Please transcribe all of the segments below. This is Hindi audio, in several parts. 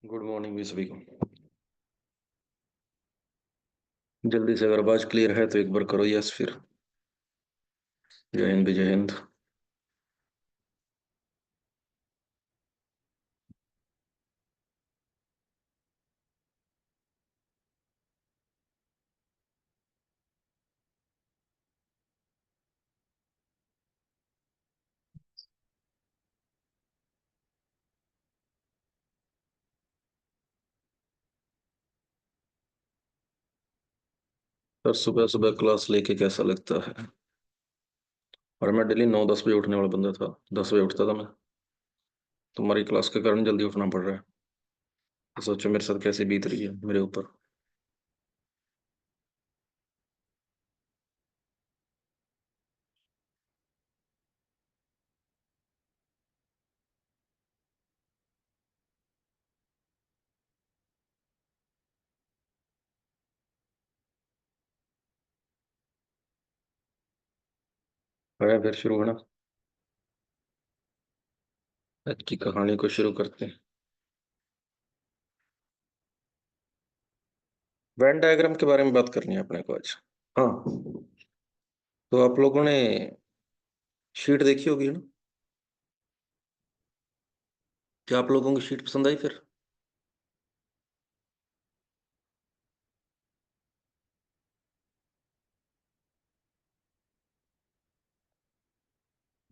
गुड मॉर्निंग भी सभी को। जल्दी से अगर आवाज क्लियर है तो एक बार करो यस फिर। जय हिंद जय हिंद। सर सुबह सुबह क्लास लेके कैसा लगता है? और मैं डेली 9-10 बजे उठने वाला बंदा था। 10 बजे उठता था मैं। तुम्हारी क्लास के कारण जल्दी उठना पड़ रहा है। तो सोचो मेरे साथ कैसे बीत रही है मेरे ऊपर। है फिर शुरू होना। आज की कहानी को शुरू करते हैं। वेन डायग्राम के बारे में बात करनी है अपने को आज। हाँ। तो आप लोगों ने शीट देखी होगी ना? क्या आप लोगों की शीट पसंद आई फिर?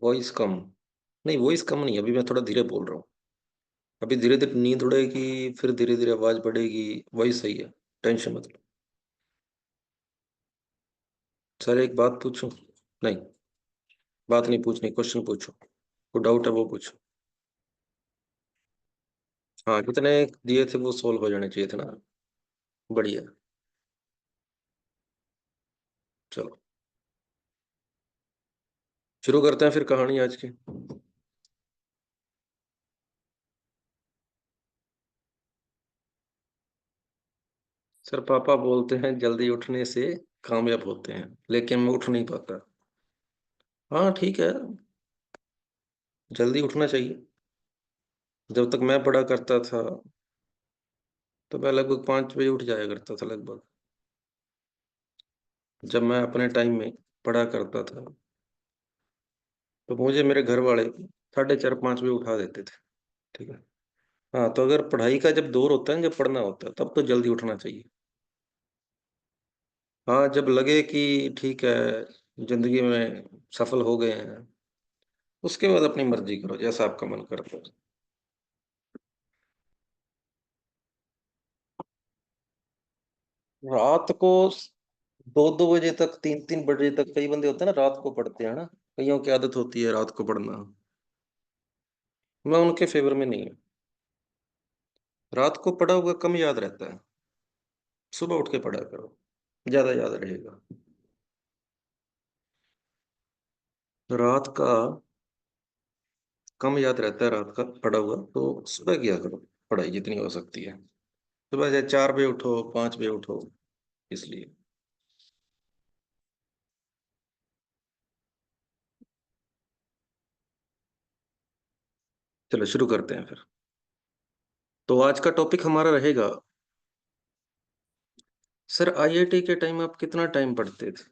वॉइस कम। नहीं, वॉइस कम नहीं, अभी मैं थोड़ा धीरे बोल रहा हूँ। अभी धीरे धीरे नींद उड़ेगी, फिर धीरे धीरे आवाज बढ़ेगी। वही सही है। टेंशन मत लो। सर एक बात पूछूं? नहीं, बात नहीं पूछनी, क्वेश्चन पूछो। कोई डाउट है वो पूछो। हाँ, कितने दिए थे वो सोल्व हो जाने चाहिए थे ना। बढ़िया। चलो शुरू करते हैं फिर कहानी आज की। सर पापा बोलते हैं जल्दी उठने से कामयाब होते हैं, लेकिन मैं उठ नहीं पाता। हाँ ठीक है। जल्दी उठना चाहिए। जब तक मैं पढ़ा करता था तो मैं लगभग 5 बजे उठ जाया करता था लगभग। जब मैं अपने टाइम में पढ़ा करता था तो मुझे मेरे घर वाले 4:30-5 बजे उठा देते थे। ठीक है। हाँ, तो अगर पढ़ाई का जब दौर होता है ना, जब पढ़ना होता है, तब तो जल्दी उठना चाहिए। हाँ, जब लगे कि ठीक है, जिंदगी में सफल हो गए हैं, उसके बाद अपनी मर्जी करो जैसा आपका मन करता है। रात को 2-2 बजे तक, 3-3 बजे तक कई बंदे होते हैं ना, रात को पढ़ते हैं ना। कईयों की आदत होती है रात को पढ़ना। मैं उनके फेवर में नहीं हूँ। रात को पढ़ा हुआ कम याद रहता है। सुबह उठ के पढ़ा करो, ज्यादा याद रहेगा। रात का कम याद रहता है, रात का पढ़ा हुआ तो सुबह किया करो पढ़ाई जितनी हो सकती है। सुबह चाहे 4 बजे उठो, 5 बजे उठो, इसलिए। चलो शुरू करते हैं फिर। तो आज का टॉपिक हमारा रहेगा। सर आईआईटी के टाइम आप कितना टाइम पढ़ते थे?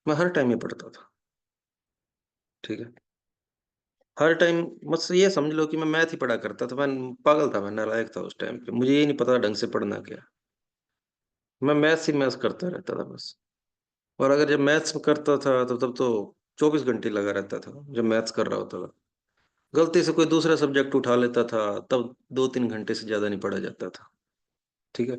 मैं हर टाइम ही पढ़ता था। ठीक है। हर टाइम। बस ये समझ लो कि मैं मैथ ही पढ़ा करता था। मैं पागल था, मैं नालायक था उस टाइम पे, मुझे ये नहीं पता ढंग से पढ़ना क्या। मैं मैथ्स ही मैथ्स करता रहता था बस। और अगर जब मैथ्स करता था तो तब तो 24 घंटे लगा रहता था जब मैथ्स कर रहा होता था। गलती से कोई दूसरा सब्जेक्ट उठा लेता था तब 2-3 घंटे से ज्यादा नहीं पढ़ा जाता था। ठीक है।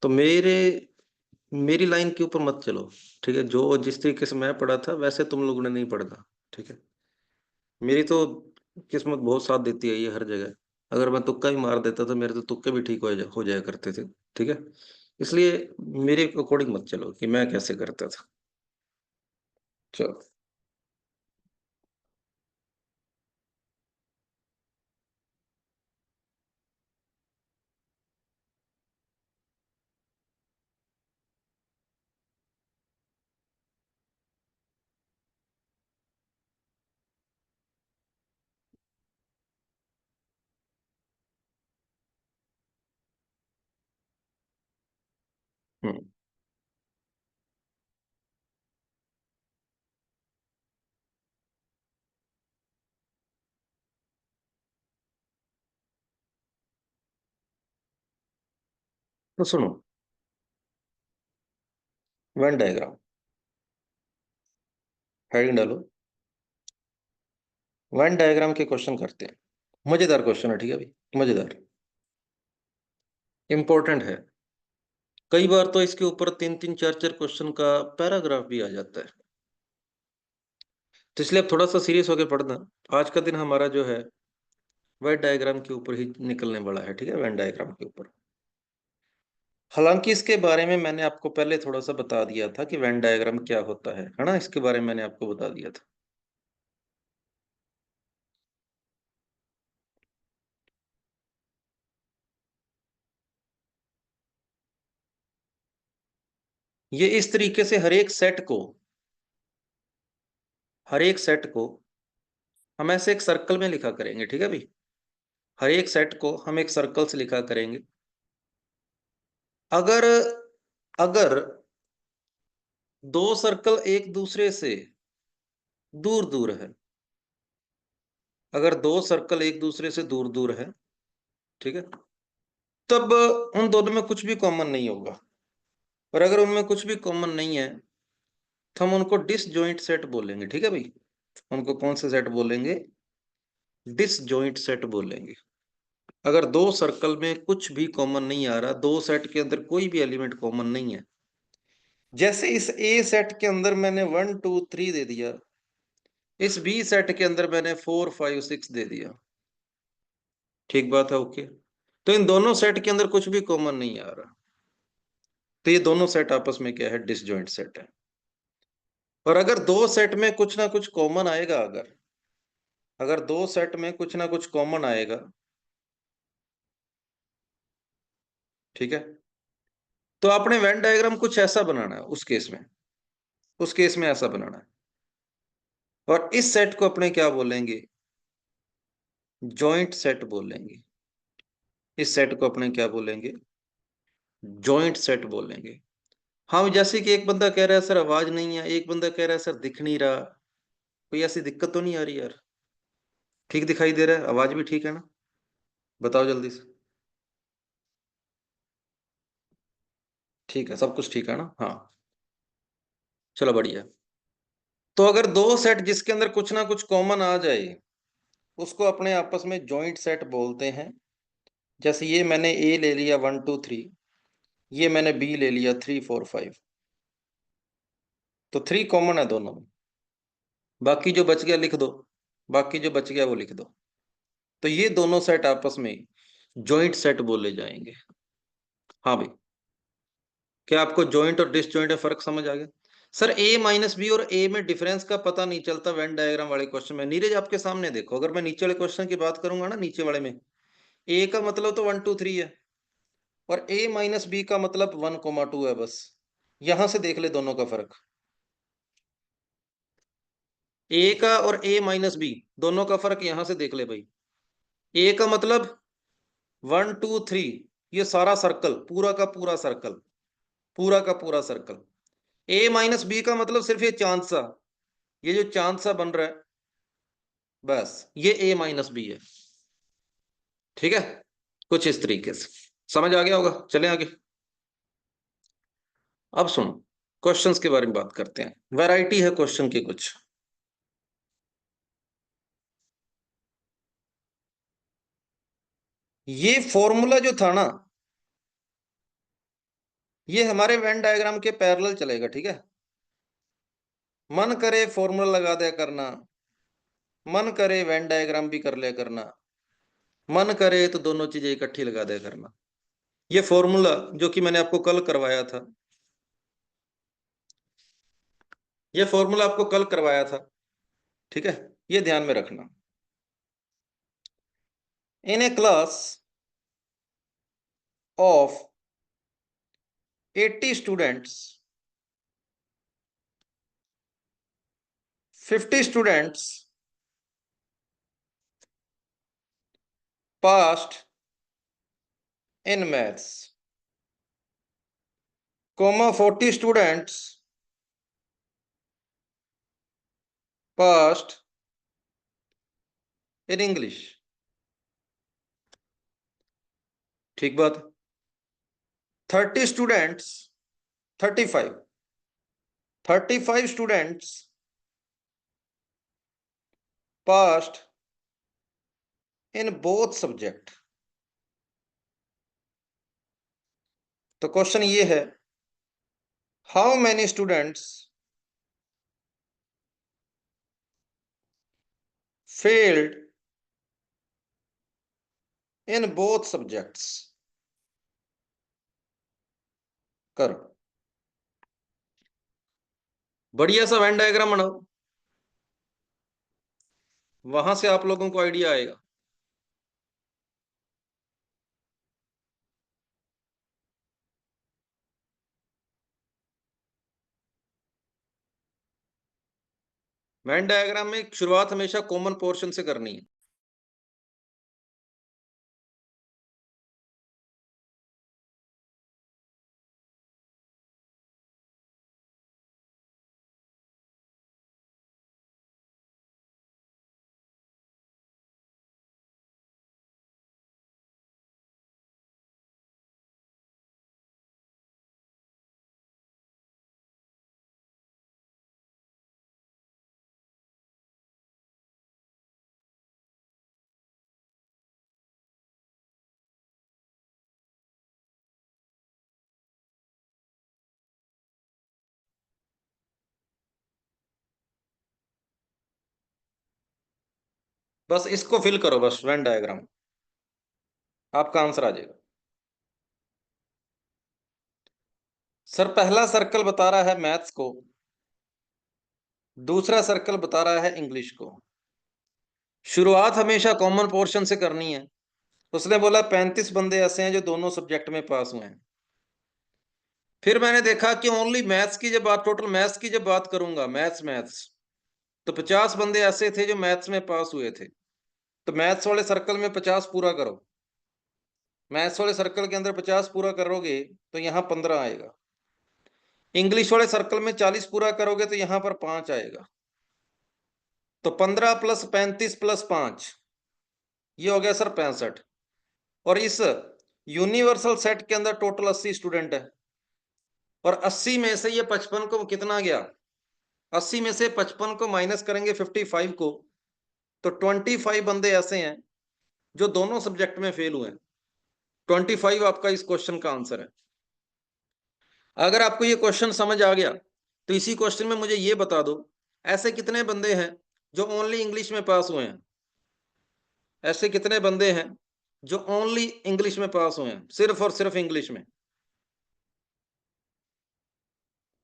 तो मेरी लाइन के ऊपर मत चलो। ठीक है, जो जिस तरीके से मैं पढ़ा था वैसे तुम लोगों ने नहीं पढ़ना। ठीक है। मेरी तो किस्मत बहुत साथ देती है ये हर जगह। अगर मैं तुक्का भी मार देता था, मेरे तो तुक्के भी ठीक हो जाया करते थे। ठीक है। इसलिए मेरे अकॉर्डिंग मत चलो कि मैं कैसे करता था। चलो। हम्म। तो सुनो, वेन डायग्राम, हेडिंग डालो, वेन डायग्राम के क्वेश्चन करते हैं। मजेदार क्वेश्चन है, ठीक है भाई, मजेदार, इंपॉर्टेंट है। कई बार तो इसके ऊपर 3 3 4 4 क्वेश्चन का पैराग्राफ भी आ जाता है। तो इसलिए आप थोड़ा सा सीरियस होकर पढ़ना। आज का दिन हमारा जो है वेन डायग्राम के ऊपर ही निकलने वाला है, ठीक है, वेन डायग्राम के ऊपर। हालांकि इसके बारे में मैंने आपको पहले थोड़ा सा बता दिया था कि वेन डायग्राम क्या होता है ना, इसके बारे में मैंने आपको बता दिया था। ये इस तरीके से हर एक सेट को हम ऐसे एक सर्कल में लिखा करेंगे, ठीक है भाई। हर एक सेट को हम एक सर्कल से लिखा करेंगे। अगर अगर दो सर्कल एक दूसरे से दूर दूर है, अगर दो सर्कल एक दूसरे से दूर दूर है, ठीक है, तब उन दोनों में कुछ भी कॉमन नहीं होगा। और अगर उनमें कुछ भी कॉमन नहीं है तो हम उनको डिसजॉइंट सेट बोलेंगे, ठीक है भाई। उनको कौन से सेट बोलेंगे? डिसजॉइंट सेट बोलेंगे। अगर दो सर्कल में कुछ भी कॉमन नहीं आ रहा, दो सेट के अंदर कोई भी एलिमेंट कॉमन नहीं है, जैसे इस ए सेट के अंदर मैंने 1 2 3 दे दिया, इस बी सेट के अंदर मैंने 4 5 6 दे दिया, ठीक बात है, ओके। तो इन दोनों सेट के अंदर कुछ भी कॉमन नहीं आ रहा, तो ये दोनों सेट आपस में क्या है? डिसजॉइंट सेट है। और अगर दो सेट में कुछ ना कुछ कॉमन आएगा, अगर अगर दो सेट में कुछ ना कुछ कॉमन आएगा, ठीक है, तो आपने वेन डायग्राम कुछ ऐसा बनाना है उस केस में ऐसा बनाना है। और इस सेट को अपने क्या बोलेंगे? जॉइंट सेट बोलेंगे। इस सेट को अपने क्या बोलेंगे? जॉइंट सेट बोलेंगे। हाँ, जैसे कि एक बंदा कह रहा है सर आवाज नहीं है, एक बंदा कह रहा है सर दिख नहीं रहा, कोई ऐसी दिक्कत तो नहीं आ रही यार? ठीक दिखाई दे रहा है, आवाज भी ठीक है ना? बताओ जल्दी से। ठीक है, सब कुछ ठीक है ना? हाँ, चलो बढ़िया। तो अगर दो सेट जिसके अंदर कुछ ना कुछ कॉमन आ जाए, उसको अपने आपस में जॉइंट सेट बोलते हैं। जैसे ये मैंने ए ले लिया 1 2 3, ये मैंने बी ले लिया 3 4 5, तो 3 कॉमन है दोनों में। बाकी जो बच गया लिख दो, बाकी जो बच गया वो लिख दो। तो ये दोनों सेट आपस में जॉइंट सेट बोले जाएंगे। हाँ भाई, क्या आपको जॉइंट और डिसजॉइंट में फर्क समझ आ गया? सर ए माइनस बी और ए में डिफरेंस का पता नहीं चलता वेन डायग्राम वाले क्वेश्चन में। नीरज आपके सामने देखो, अगर मैं नीचे वाले क्वेश्चन की बात करूंगा ना, नीचे वाले में ए का मतलब तो 1 2 3 है, और ए माइनस बी का मतलब 1 2 है बस। यहां से देख ले दोनों का फर्क। ए का और ए माइनस बी दोनों का फर्क यहां से देख ले भाई। ए का मतलब 1 2 3, ये सारा सर्कल, पूरा का पूरा सर्कल, पूरा का पूरा सर्कल। ए माइनस बी का मतलब सिर्फ ये चांद सा, ये जो चांद सा बन रहा है, बस ये ए माइनस बी है, ठीक है। कुछ इस तरीके से समझ आ गया होगा। चलें आगे। अब सुनो, क्वेश्चंस के बारे में बात करते हैं। वैरायटी है क्वेश्चन की कुछ। ये फॉर्मूला जो था ना, ये हमारे वेन डायग्राम के पैरेलल चलेगा, ठीक है। मन करे फॉर्मूला लगा दिया करना, मन करे वेन डायग्राम भी कर लिया करना, मन करे तो दोनों चीजें इकट्ठी लगा दिया करना। ये फॉर्मूला जो कि मैंने आपको कल करवाया था, ये फॉर्मूला आपको कल करवाया था, ठीक है, ये ध्यान में रखना। In a class of 80 students, 50 students passed in maths, comma 40 students passed in English। ठीक बात। 30 students, 35 students passed in both subject। तो क्वेश्चन ये है, how many students failed in both subjects. करो, बढ़िया सा वेन डायग्राम बनाओ, वहां से आप लोगों को आइडिया आएगा। वेन डायग्राम में शुरुआत हमेशा कॉमन पोर्शन से करनी है। बस इसको फिल करो, बस वेन डायग्राम, आपका आंसर आ जाएगा। सर पहला सर्कल बता रहा है मैथ्स को, दूसरा सर्कल बता रहा है इंग्लिश को। शुरुआत हमेशा कॉमन पोर्शन से करनी है। उसने बोला 35 बंदे ऐसे हैं जो दोनों सब्जेक्ट में पास हुए हैं। फिर मैंने देखा कि ओनली मैथ्स की जब बात, टोटल मैथ्स की जब बात करूंगा, मैथ्स, तो 50 बंदे ऐसे थे जो मैथ्स में पास हुए थे। तो मैथ्स वाले सर्कल में 50 पूरा करो, मैथ्स वाले सर्कल के अंदर 50 पूरा करोगे तो यहाँ 15 आएगा। इंग्लिश वाले सर्कल में 40 पूरा करोगे तो यहाँ पर 5 आएगा। तो 15 + 35 + 5, ये हो गया सर 65। और इस यूनिवर्सल सेट के अंदर टोटल 80 स्टूडेंट है, और 80 में से ये 55 को कितना गया, 80 में से 55 को माइनस करेंगे 55 को, तो 25 बंदे ऐसे हैं जो दोनों सब्जेक्ट में फेल हुए हैं। 25 आपका इस क्वेश्चन का आंसर है। अगर आपको ये क्वेश्चन समझ आ गया तो इसी क्वेश्चन में मुझे ये बता दो, ऐसे कितने बंदे हैं जो ओनली इंग्लिश में पास हुए हैं? ऐसे कितने बंदे हैं जो ओनली इंग्लिश में पास हुए हैं, सिर्फ और सिर्फ इंग्लिश में?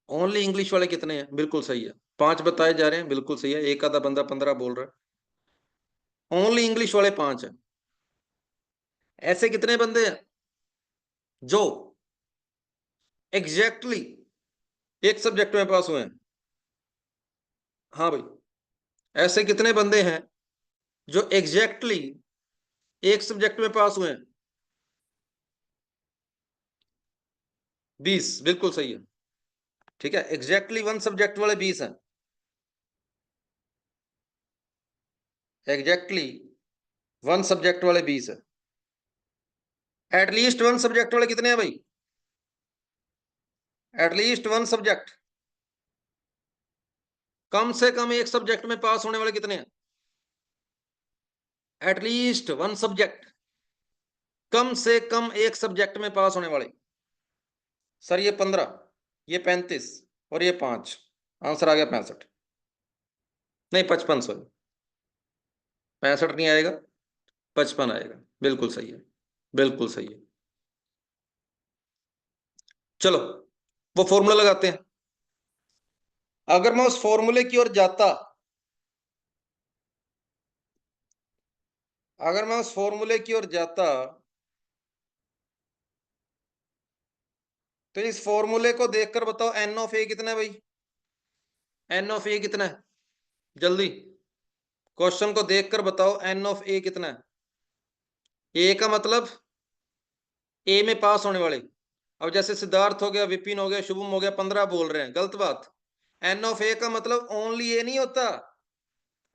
ओनली इंग्लिश वाले कितने हैं? बिल्कुल सही है, 5 बताए जा रहे हैं, बिल्कुल सही है। एक आधा बंदा 15 बोल रहा है। ओनली इंग्लिश वाले 5 हैं। ऐसे कितने बंदे हैं जो एग्जैक्टली एक सब्जेक्ट में पास हुए हैं? हाँ भाई, ऐसे कितने बंदे हैं जो एग्जैक्टली एक सब्जेक्ट में पास हुए हैं? 20, बिल्कुल सही है। ठीक है, एग्जैक्टली वन सब्जेक्ट वाले 20 हैं। एग्जैक्टली वन सब्जेक्ट वाले 20 है। एटलीस्ट वन सब्जेक्ट वाले कितने हैं भाई? एटलीस्ट वन सब्जेक्ट, कम से कम एक सब्जेक्ट में पास होने वाले कितने हैं? एटलीस्ट वन सब्जेक्ट, कम से कम एक सब्जेक्ट में पास होने वाले। सर ये 15, ये 35 और ये 5, आंसर आ गया 65। नहीं 55, सॉरी 65 नहीं आएगा, 55 आएगा। बिल्कुल सही है, बिल्कुल सही है। चलो वो फॉर्मूला लगाते हैं। अगर मैं उस फॉर्मूले की ओर जाता, अगर मैं उस फॉर्मूले की ओर जाता तो इस फॉर्मूले को देखकर बताओ एन ऑफ ए कितना है भाई? एन ऑफ ए कितना है? जल्दी क्वेश्चन को देखकर बताओ एन ऑफ ए कितना है? ए का मतलब ए में पास होने वाले, अब जैसे सिद्धार्थ हो गया, विपिन हो गया, शुभम हो गया, 15 बोल रहे हैं, गलत बात। एन ऑफ ए का मतलब ओनली ए नहीं होता।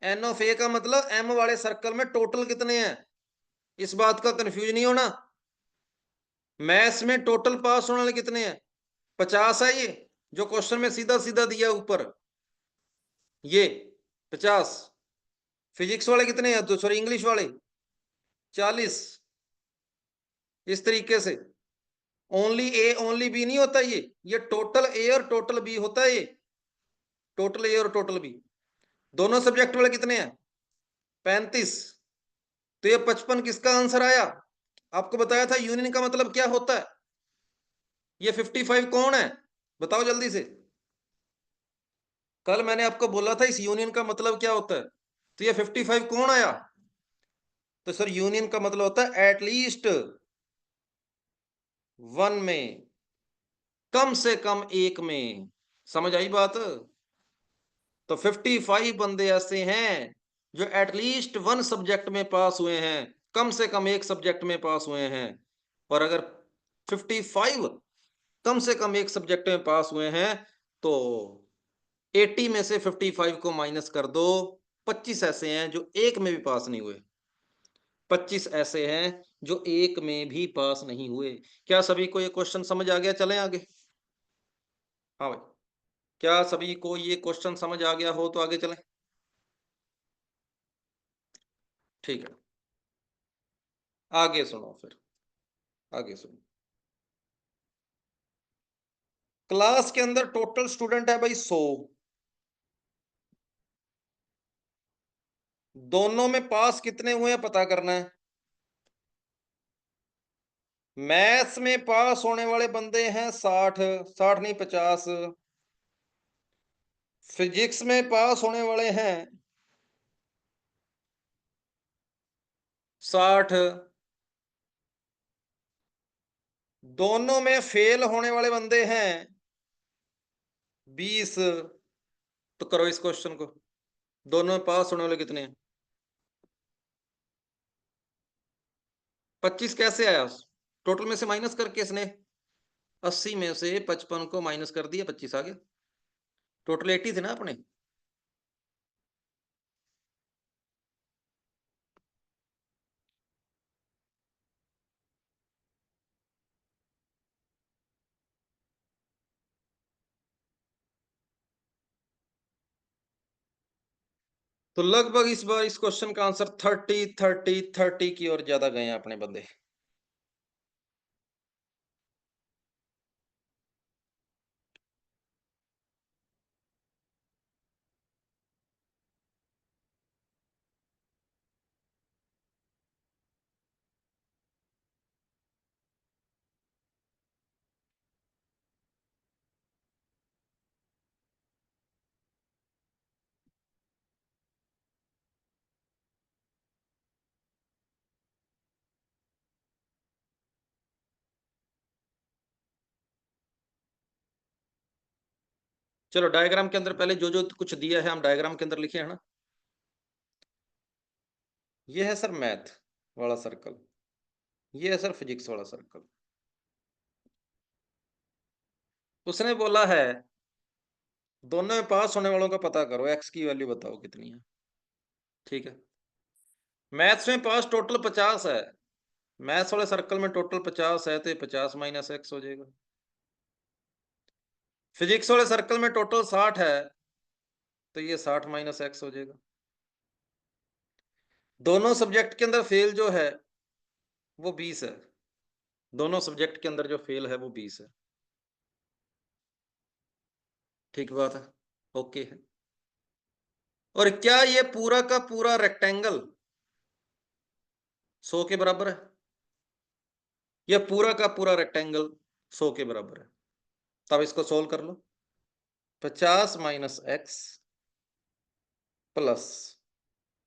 एन ऑफ ए का मतलब एम वाले सर्कल में टोटल कितने हैं, इस बात का कंफ्यूज नहीं होना। मैथ्स में टोटल पास होने वाले कितने हैं, 50 है ये, जो क्वेश्चन में सीधा सीधा दिया ऊपर, ये 50। फिजिक्स वाले कितने हैं, तो सॉरी इंग्लिश वाले 40। इस तरीके से ओनली ए ओनली बी नहीं होता, ये टोटल ए और टोटल बी होता है, ये टोटल ए और टोटल बी। दोनों सब्जेक्ट वाले कितने हैं, 35। तो ये 55 किसका आंसर आया। आपको बताया था यूनियन का मतलब क्या होता है। ये 55 कौन है, बताओ जल्दी से। कल मैंने आपको बोला था इस यूनियन का मतलब क्या होता है, तो ये 55 कौन आया। तो सर यूनियन का मतलब होता है एटलीस्ट वन में, कम से कम एक में। समझ आई बात। तो 55 बंदे ऐसे हैं जो एटलीस्ट वन सब्जेक्ट में पास हुए हैं, कम से कम एक सब्जेक्ट में पास हुए हैं। और अगर 55 कम से कम एक सब्जेक्ट में पास हुए हैं, तो 80 में से 55 को माइनस कर दो, 25 ऐसे हैं जो एक में भी पास नहीं हुए। 25 ऐसे हैं जो एक में भी पास नहीं हुए। क्या सभी को ये क्वेश्चन समझ आ गया, चलें आगे। हाँ भाई, क्या सभी को ये क्वेश्चन समझ आ गया हो तो आगे चलें। ठीक है, आगे सुनो फिर, आगे सुनो। क्लास के अंदर टोटल स्टूडेंट है भाई 100। दोनों में पास कितने हुए हैं पता करना है। मैथ्स में पास होने वाले बंदे हैं 60, 60 नहीं 50। फिजिक्स में पास होने वाले हैं 60। दोनों में फेल होने वाले बंदे हैं 20। तो करो इस क्वेश्चन को, दोनों में पास होने वाले कितने हैं। 25 कैसे आया, टोटल में से माइनस करके इसने 80 में से 55 को माइनस कर दिया, 25 आ गया। टोटल 80 थे ना अपने। तो लगभग इस बार इस क्वेश्चन का आंसर 30 की ओर ज्यादा गए हैं अपने बंदे। चलो डायग्राम के अंदर पहले जो जो कुछ दिया है हम डायग्राम के अंदर लिखे है ना। ये है सर मैथ वाला सर्कल, ये है सर फिजिक्स वाला सर्कल। उसने बोला है दोनों में पास होने वालों का पता करो, एक्स की वैल्यू बताओ कितनी है। ठीक है, मैथ्स में पास टोटल 50 है, मैथ्स वाले सर्कल में टोटल 50 है, तो ये 50 माइनस एक्स हो जाएगा। फिजिक्स वाले सर्कल में टोटल 60 है, तो ये 60 माइनस एक्स हो जाएगा। दोनों सब्जेक्ट के अंदर फेल जो है वो 20 है, दोनों सब्जेक्ट के अंदर जो फेल है वो 20 है। ठीक बात है, ओके है। और क्या ये पूरा का पूरा रेक्टेंगल 100 के बराबर है, यह पूरा का पूरा रेक्टेंगल 100 के बराबर है। तब इसको सोल्व कर लो। 50 minus x plus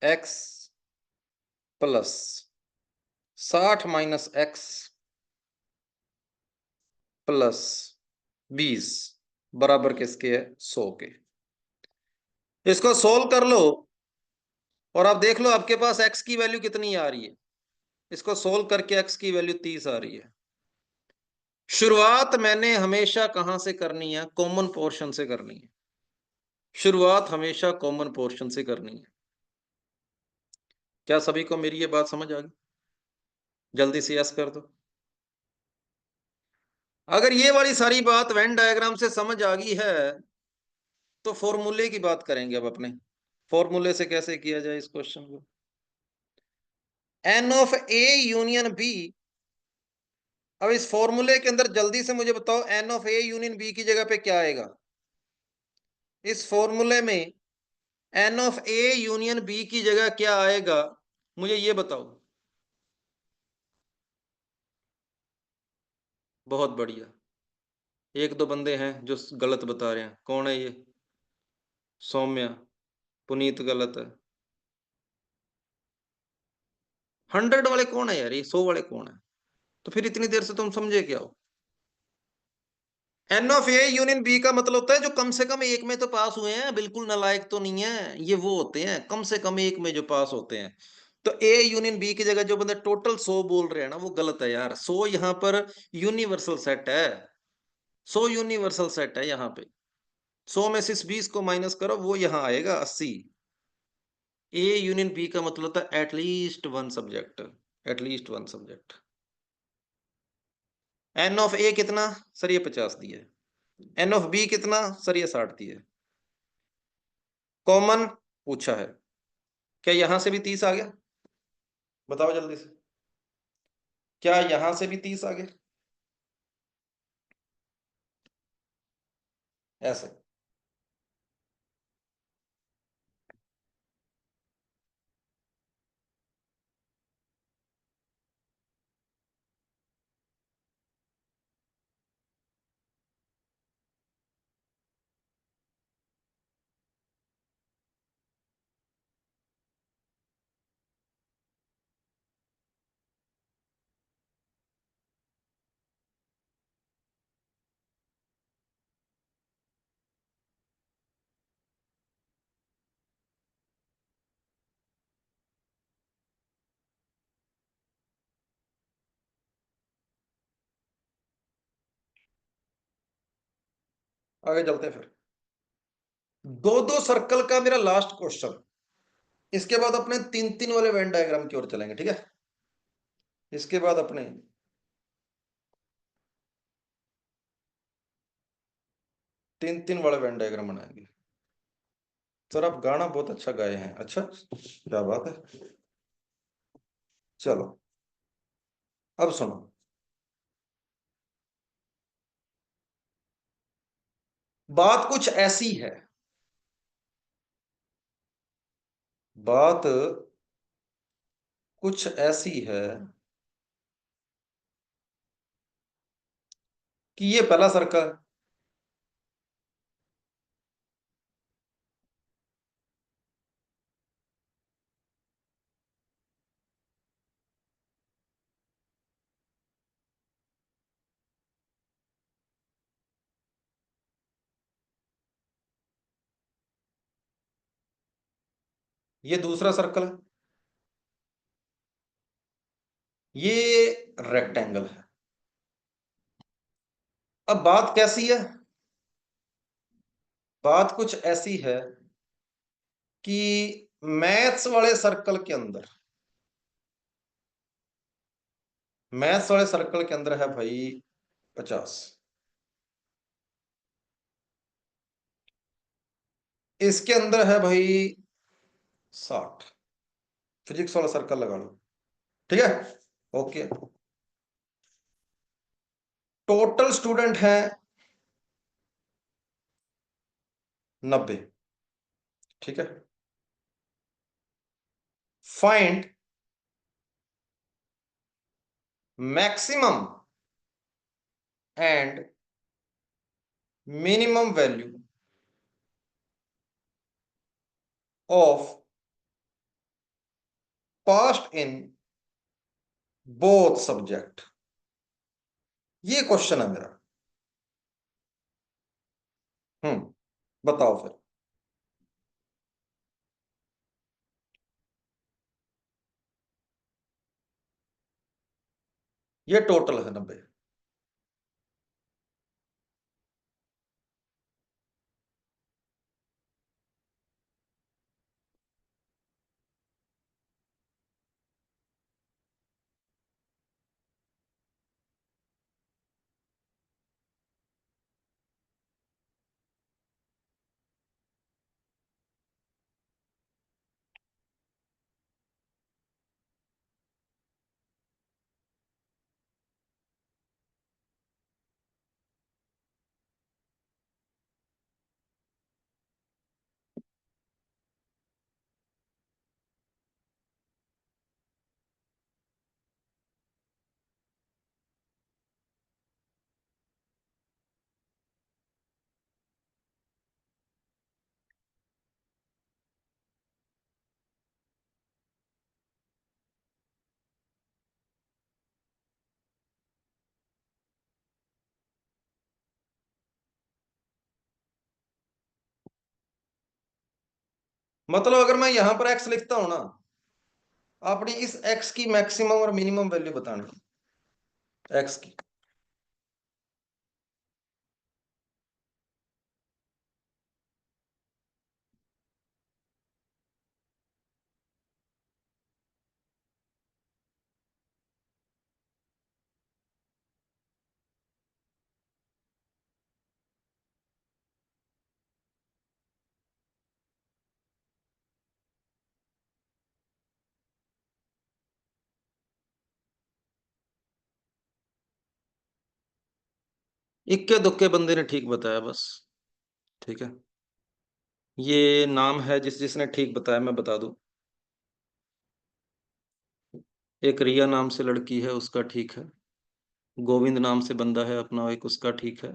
x plus 60 minus x plus 20 बराबर किसके है, 100 के। इसको सोल्व कर लो और आप देख लो आपके पास एक्स की वैल्यू कितनी आ रही है। इसको सोल्व करके एक्स की वैल्यू 30 आ रही है। शुरुआत मैंने हमेशा कहां से करनी है? कॉमन पोर्शन से करनी है। शुरुआत हमेशा कॉमन पोर्शन से करनी है। क्या सभी को मेरी ये बात समझ आ गई? जल्दी से यस कर दो। अगर ये वाली सारी बात वेन डायग्राम से समझ आ गई है तो फॉर्मूले की बात करेंगे अब अपने। फॉर्मूले से कैसे किया जाए इस क्वेश्चन को? N of A union B. अब इस फॉर्मूले के अंदर जल्दी से मुझे बताओ, n of A union B की जगह पे क्या आएगा? इस फॉर्मूले में n of A union B की जगह क्या आएगा, मुझे ये बताओ। बहुत बढ़िया। एक दो बंदे हैं जो गलत बता रहे हैं। कौन है ये? सौम्या। पुनीत गलत है। 100 वाले कौन है यार? ये 100 वाले कौन है? तो फिर इतनी देर से तुम समझे क्या हो? N of A union B का मतलब होता है जो कम से कम एक में तो पास हुए हैं, बिल्कुल नालायक तो नहीं है। ये वो होते हैं कम से कम एक में जो पास होते हैं। तो ए यूनियन बी की जगह जो बंदा टोटल 100 बोल रहे हैं ना, वो गलत है यार। 100 यहाँ पर यूनिवर्सल सेट है। 100 यूनिवर्सल सेट है यहाँ पे। 100 में से इस 20 को माइनस करो, वो यहाँ आएगा 80। ए यूनियन बी का मतलब होता है at least one subject. At least one subject. N of A कितना? सर ये 50 दिया है। एन ऑफ बी कितना? सर ये 60 दिया है। कॉमन पूछा है। क्या यहां से भी 30 आ गया? बताओ जल्दी से। क्या यहां से भी 30 आ गया? ऐसे। आगे चलते हैं फिर। दो दो सर्कल का मेरा लास्ट क्वेश्चन। इसके बाद अपने तीन तीन वाले वेन डायग्राम की ओर चलेंगे, ठीक है? इसके बाद अपने तीन तीन वाले वेन डायग्राम बनाएंगे। सर आप गाना बहुत अच्छा गाए हैं। अच्छा, क्या बात है। चलो, अब सुनो। बात कुछ ऐसी है। बात कुछ ऐसी है कि ये पहला सर्कल। ये दूसरा सर्कल है। ये रेक्टेंगल है। अब बात कैसी है? बात कुछ ऐसी है कि मैथ्स वाले सर्कल के अंदर, मैथ्स वाले सर्कल के अंदर है भाई 50। इसके अंदर है भाई 60। फिजिक्स वाला सर्कल लगा लो, ठीक है? ओके। टोटल स्टूडेंट है 90, ठीक है? Find maximum and minimum value of past in both subject. ये क्वेश्चन है मेरा। बताओ फिर। ये टोटल है 90। मतलब अगर मैं यहां पर x लिखता हूं ना, आपने इस x की मैक्सिमम और मिनिमम वैल्यू बतानी x की। इक्के दुक्के बंदे ने ठीक बताया बस। ठीक है, ये नाम है जिस जिसने ठीक बताया, मैं बता दूं। एक रिया नाम से लड़की है, उसका ठीक है। गोविंद नाम से बंदा है अपना, एक उसका ठीक है।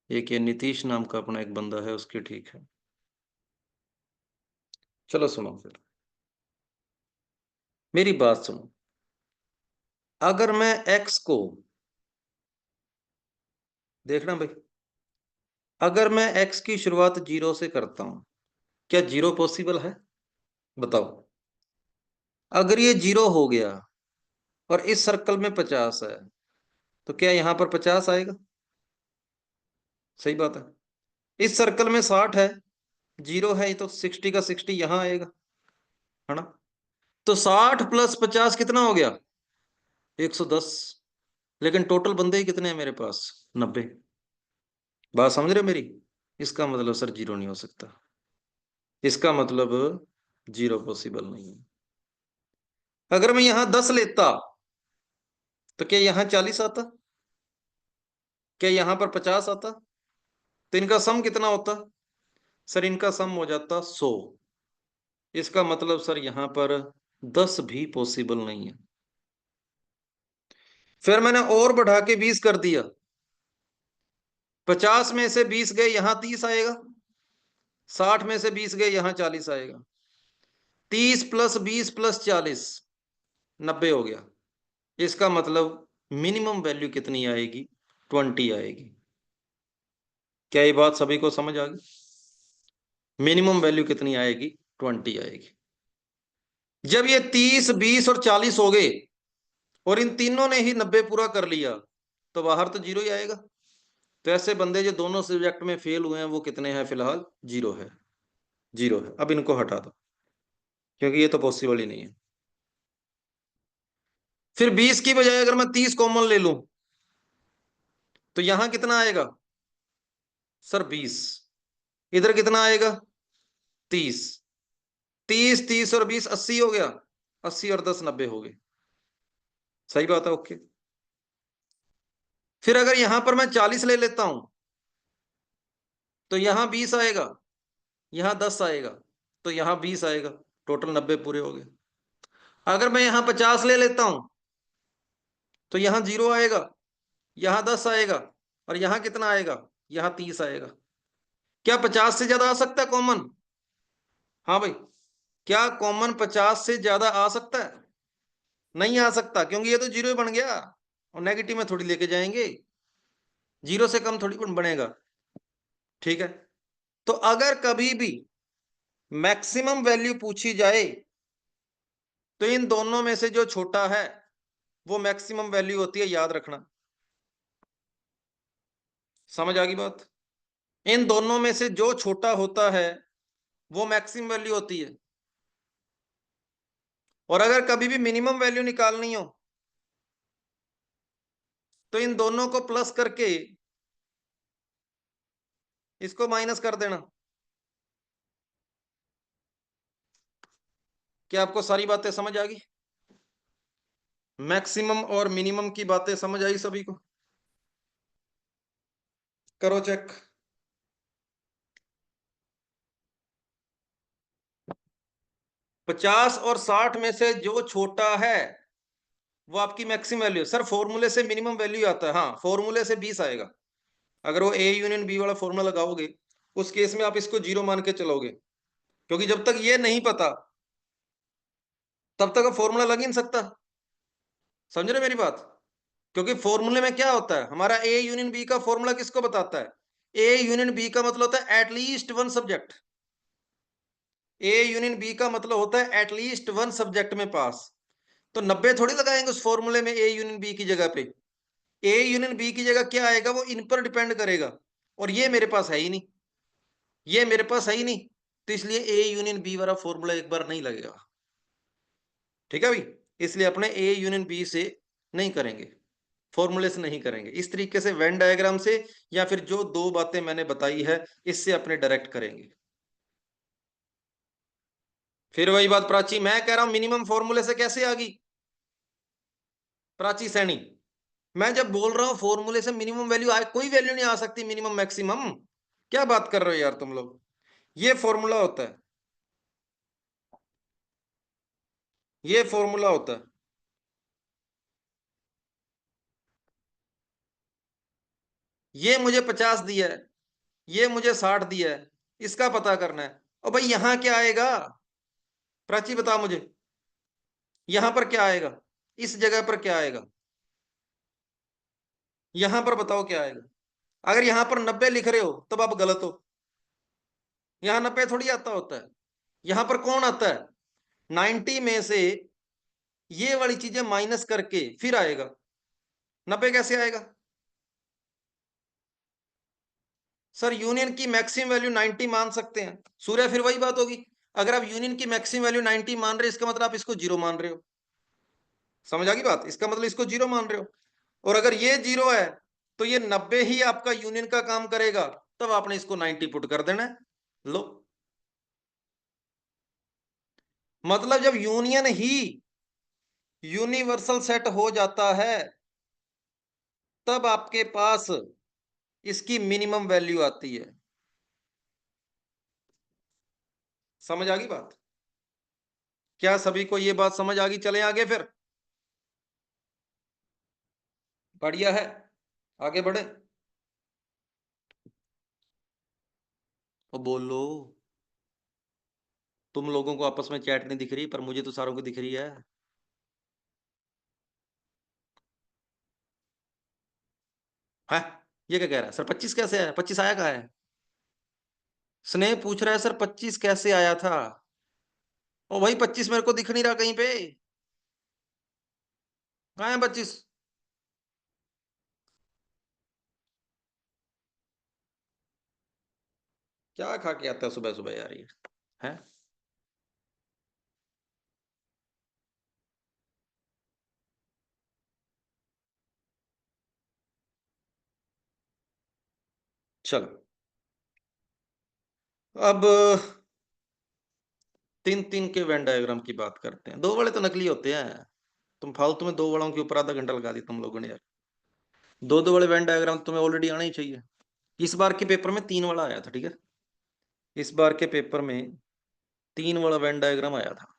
एक ये नीतीश नाम का अपना एक बंदा है, उसके ठीक है। चलो सुनो फिर, मेरी बात सुनो। अगर मैं x को, देखना भाई, अगर मैं x की शुरुआत 0 से करता हूं, क्या 0 पॉसिबल है? बताओ। अगर ये 0 हो गया और इस सर्कल में 50 है, तो क्या यहां पर 50 आएगा? सही बात है। इस सर्कल में 60 है, 0 है, तो 60 का 60 यहां आएगा, है ना? तो 60 प्लस 50 कितना हो गया? 110। लेकिन टोटल बंदे ही कितने हैं मेरे पास? 90। बात समझ रहे हो मेरी? इसका मतलब सर 0 नहीं हो सकता। इसका मतलब 0 पॉसिबल नहीं है। अगर मैं यहां 10 लेता, तो क्या यहां 40 आता? क्या यहां पर 50 आता? तो इनका सम कितना होता? सर इनका सम हो जाता 100। इसका मतलब सर यहां पर 10 भी पॉसिबल नहीं है। फिर मैंने और बढ़ा के 20 कर दिया। 50 में से 20 गए, यहां 30 आएगा। 60 में से 20 गए, यहां 40 आएगा। 30 प्लस 20 प्लस 40, 90 हो गया। इसका मतलब मिनिमम वैल्यू कितनी आएगी? 20 आएगी। क्या ये बात सभी को समझ आ गई? मिनिमम वैल्यू कितनी आएगी? 20 आएगी। जब ये 30 20 और 40 हो गए और इन तीनों ने ही 90 पूरा कर लिया, तो बाहर तो 0 ही आएगा। तो ऐसे बंदे जो दोनों सब्जेक्ट में फेल हुए हैं वो कितने हैं? फिलहाल 0 है। 0 है। अब इनको हटा दो, क्योंकि ये तो पॉसिबल ही नहीं है। फिर 20 की बजाय अगर मैं 30 कॉमन ले लूं, तो यहां कितना आएगा? सर 20। इधर कितना आएगा? 30। 30 30 और 20 80 हो गया। 80 और 10 90 हो गए। सही बात है, ओके। फिर अगर यहां पर मैं 40 ले लेता हूं, तो यहां 20 आएगा, यहां 10 आएगा, तो यहां 20 आएगा। टोटल 90 पूरे हो गए। अगर मैं यहां 50 ले लेता हूं, तो यहां 0 आएगा, यहां 10 आएगा, और यहां कितना आएगा? यहां 30 आएगा। क्या 50 से ज्यादा आ सकता है कॉमन? हाँ भाई, क्या कॉमन 50 से ज्यादा आ सकता है? नहीं आ सकता, क्योंकि ये तो 0 ही बन गया, और नेगेटिव में थोड़ी लेके जाएंगे। 0 से कम थोड़ी बनेगा। ठीक है। तो अगर कभी भी मैक्सिमम वैल्यू पूछी जाए, तो इन दोनों में से जो छोटा है वो मैक्सिमम वैल्यू होती है, याद रखना। समझ आ गई बात? इन दोनों में से जो छोटा होता है वो मैक्सिमम वैल्यू होती है। और अगर कभी भी मिनिमम वैल्यू निकालनी हो, तो इन दोनों को प्लस करके इसको माइनस कर देना। क्या आपको सारी बातें समझ आ गई? मैक्सिमम और मिनिमम की बातें समझ आई सभी को? करो चेक। 50 और 60 में से जो छोटा है वो आपकी मैक्सिमम वैल्यू। सर फॉर्मूले से मिनिमम वैल्यू आता है, हाँ, फॉर्मूले से 20 आएगा। अगर वो ए यूनियन बी वाला फॉर्मूला लगाओगे, उस केस में आप इसको 0 मान के चलोगे, क्योंकि जब तक ये नहीं पता तब तक फॉर्मूला लग ही नहीं सकता। समझ रहे मेरी बात? क्योंकि फॉर्मूले में क्या होता है, हमारा ए यूनियन बी का फॉर्मूला किसको बताता है? ए यूनियन बी का मतलब होता है at least one subject. A union B का मतलब होता है एटलीस्ट वन सब्जेक्ट में पास। तो 90 थोड़ी लगाएंगे उस फॉर्मूले में ए यूनियन बी की जगह पे। ए यूनियन बी की जगह क्या आएगा वो इन पर डिपेंड करेगा, और ये मेरे पास है ही नहीं, ये मेरे पास है ही नहीं, तो इसलिए ए यूनियन बी वाला फॉर्मूला एक बार नहीं लगेगा। ठीक है भाई, इसलिए अपने ए यूनियन बी से नहीं करेंगे, फॉर्मूले से नहीं करेंगे, इस तरीके से वेन डायग्राम से, या फिर जो दो बातें मैंने बताई है इससे अपने डायरेक्ट करेंगे। फिर वही बात प्राची, मैं कह रहा हूं मिनिमम फॉर्मूले से कैसे आ गई प्राची सैनी? मैं जब बोल रहा हूं फॉर्मूले से मिनिमम वैल्यू आए, कोई वैल्यू नहीं आ सकती मिनिमम मैक्सिमम। क्या बात कर रहे हो यार तुम लोग, ये फॉर्मूला होता है, ये फॉर्मूला होता है। ये मुझे 50 दिया है, ये मुझे 60 दिया है, इसका पता करना है। और भाई यहां क्या आएगा प्राची, बता मुझे, यहां पर क्या आएगा, इस जगह पर क्या आएगा, यहां पर बताओ क्या आएगा। अगर यहां पर 90 लिख रहे हो तब आप गलत हो, यहां 90 थोड़ी आता होता है, यहां पर कौन आता है, 90 में से ये वाली चीजें माइनस करके फिर आएगा, 90 कैसे आएगा? सर यूनियन की मैक्सिमम वैल्यू 90 मान सकते हैं सूर्य, फिर वही बात होगी, अगर आप यूनियन की मैक्सिमम वैल्यू 90 मान रहे हो इसका मतलब आप इसको जीरो मान रहे हो, समझ आ गई बात, इसका मतलब इसको जीरो मान रहे हो। और अगर ये जीरो है तो ये 90 ही आपका यूनियन का काम करेगा, तब आपने इसको 90 पुट कर देना है। लो, मतलब जब यूनियन ही यूनिवर्सल सेट हो जाता है तब आपके पास इसकी मिनिमम वैल्यू आती है। समझ आ गई बात? क्या सभी को ये बात समझ आ गई? चले आगे फिर, बढ़िया है, आगे बढ़े। और बोलो, तुम लोगों को आपस में चैट नहीं दिख रही पर मुझे तो सारों को दिख रही है। है, ये क्या कह रहा है सर, 25 कैसे आया, 25 आया कहाँ है? स्नेह पूछ रहा है सर 25 कैसे आया था। ओ भाई 25 मेरे को दिख नहीं रहा कहीं पे, कहाँ है 25? क्या खा के आता है सुबह सुबह यार ये, है? चलो, अब तीन तीन के वेन डायग्राम की बात करते हैं। दो वाले तो नकली होते हैं, तुम फालतू में दो वालों के ऊपर आधा घंटा लगा दी तुम लोगों ने यार। दो दो वाले वेन डायग्राम तुम्हें ऑलरेडी आना ही चाहिए। इस बार के पेपर में तीन वाला आया था, ठीक है, इस बार के पेपर में तीन वाला वेन डायग्राम आया था।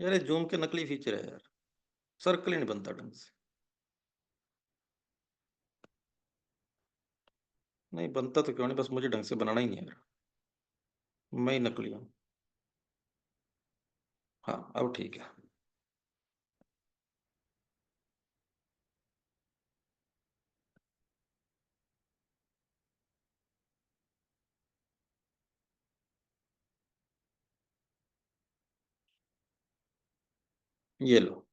यार ये जूम के नकली फीचर है यार, सर्कल ही नहीं बनता ढंग से। नहीं बनता तो क्यों नहीं, बस मुझे ढंग से बनाना ही नहीं है यार, मैं ही नकली हूँ। हाँ अब ठीक है। ये लो,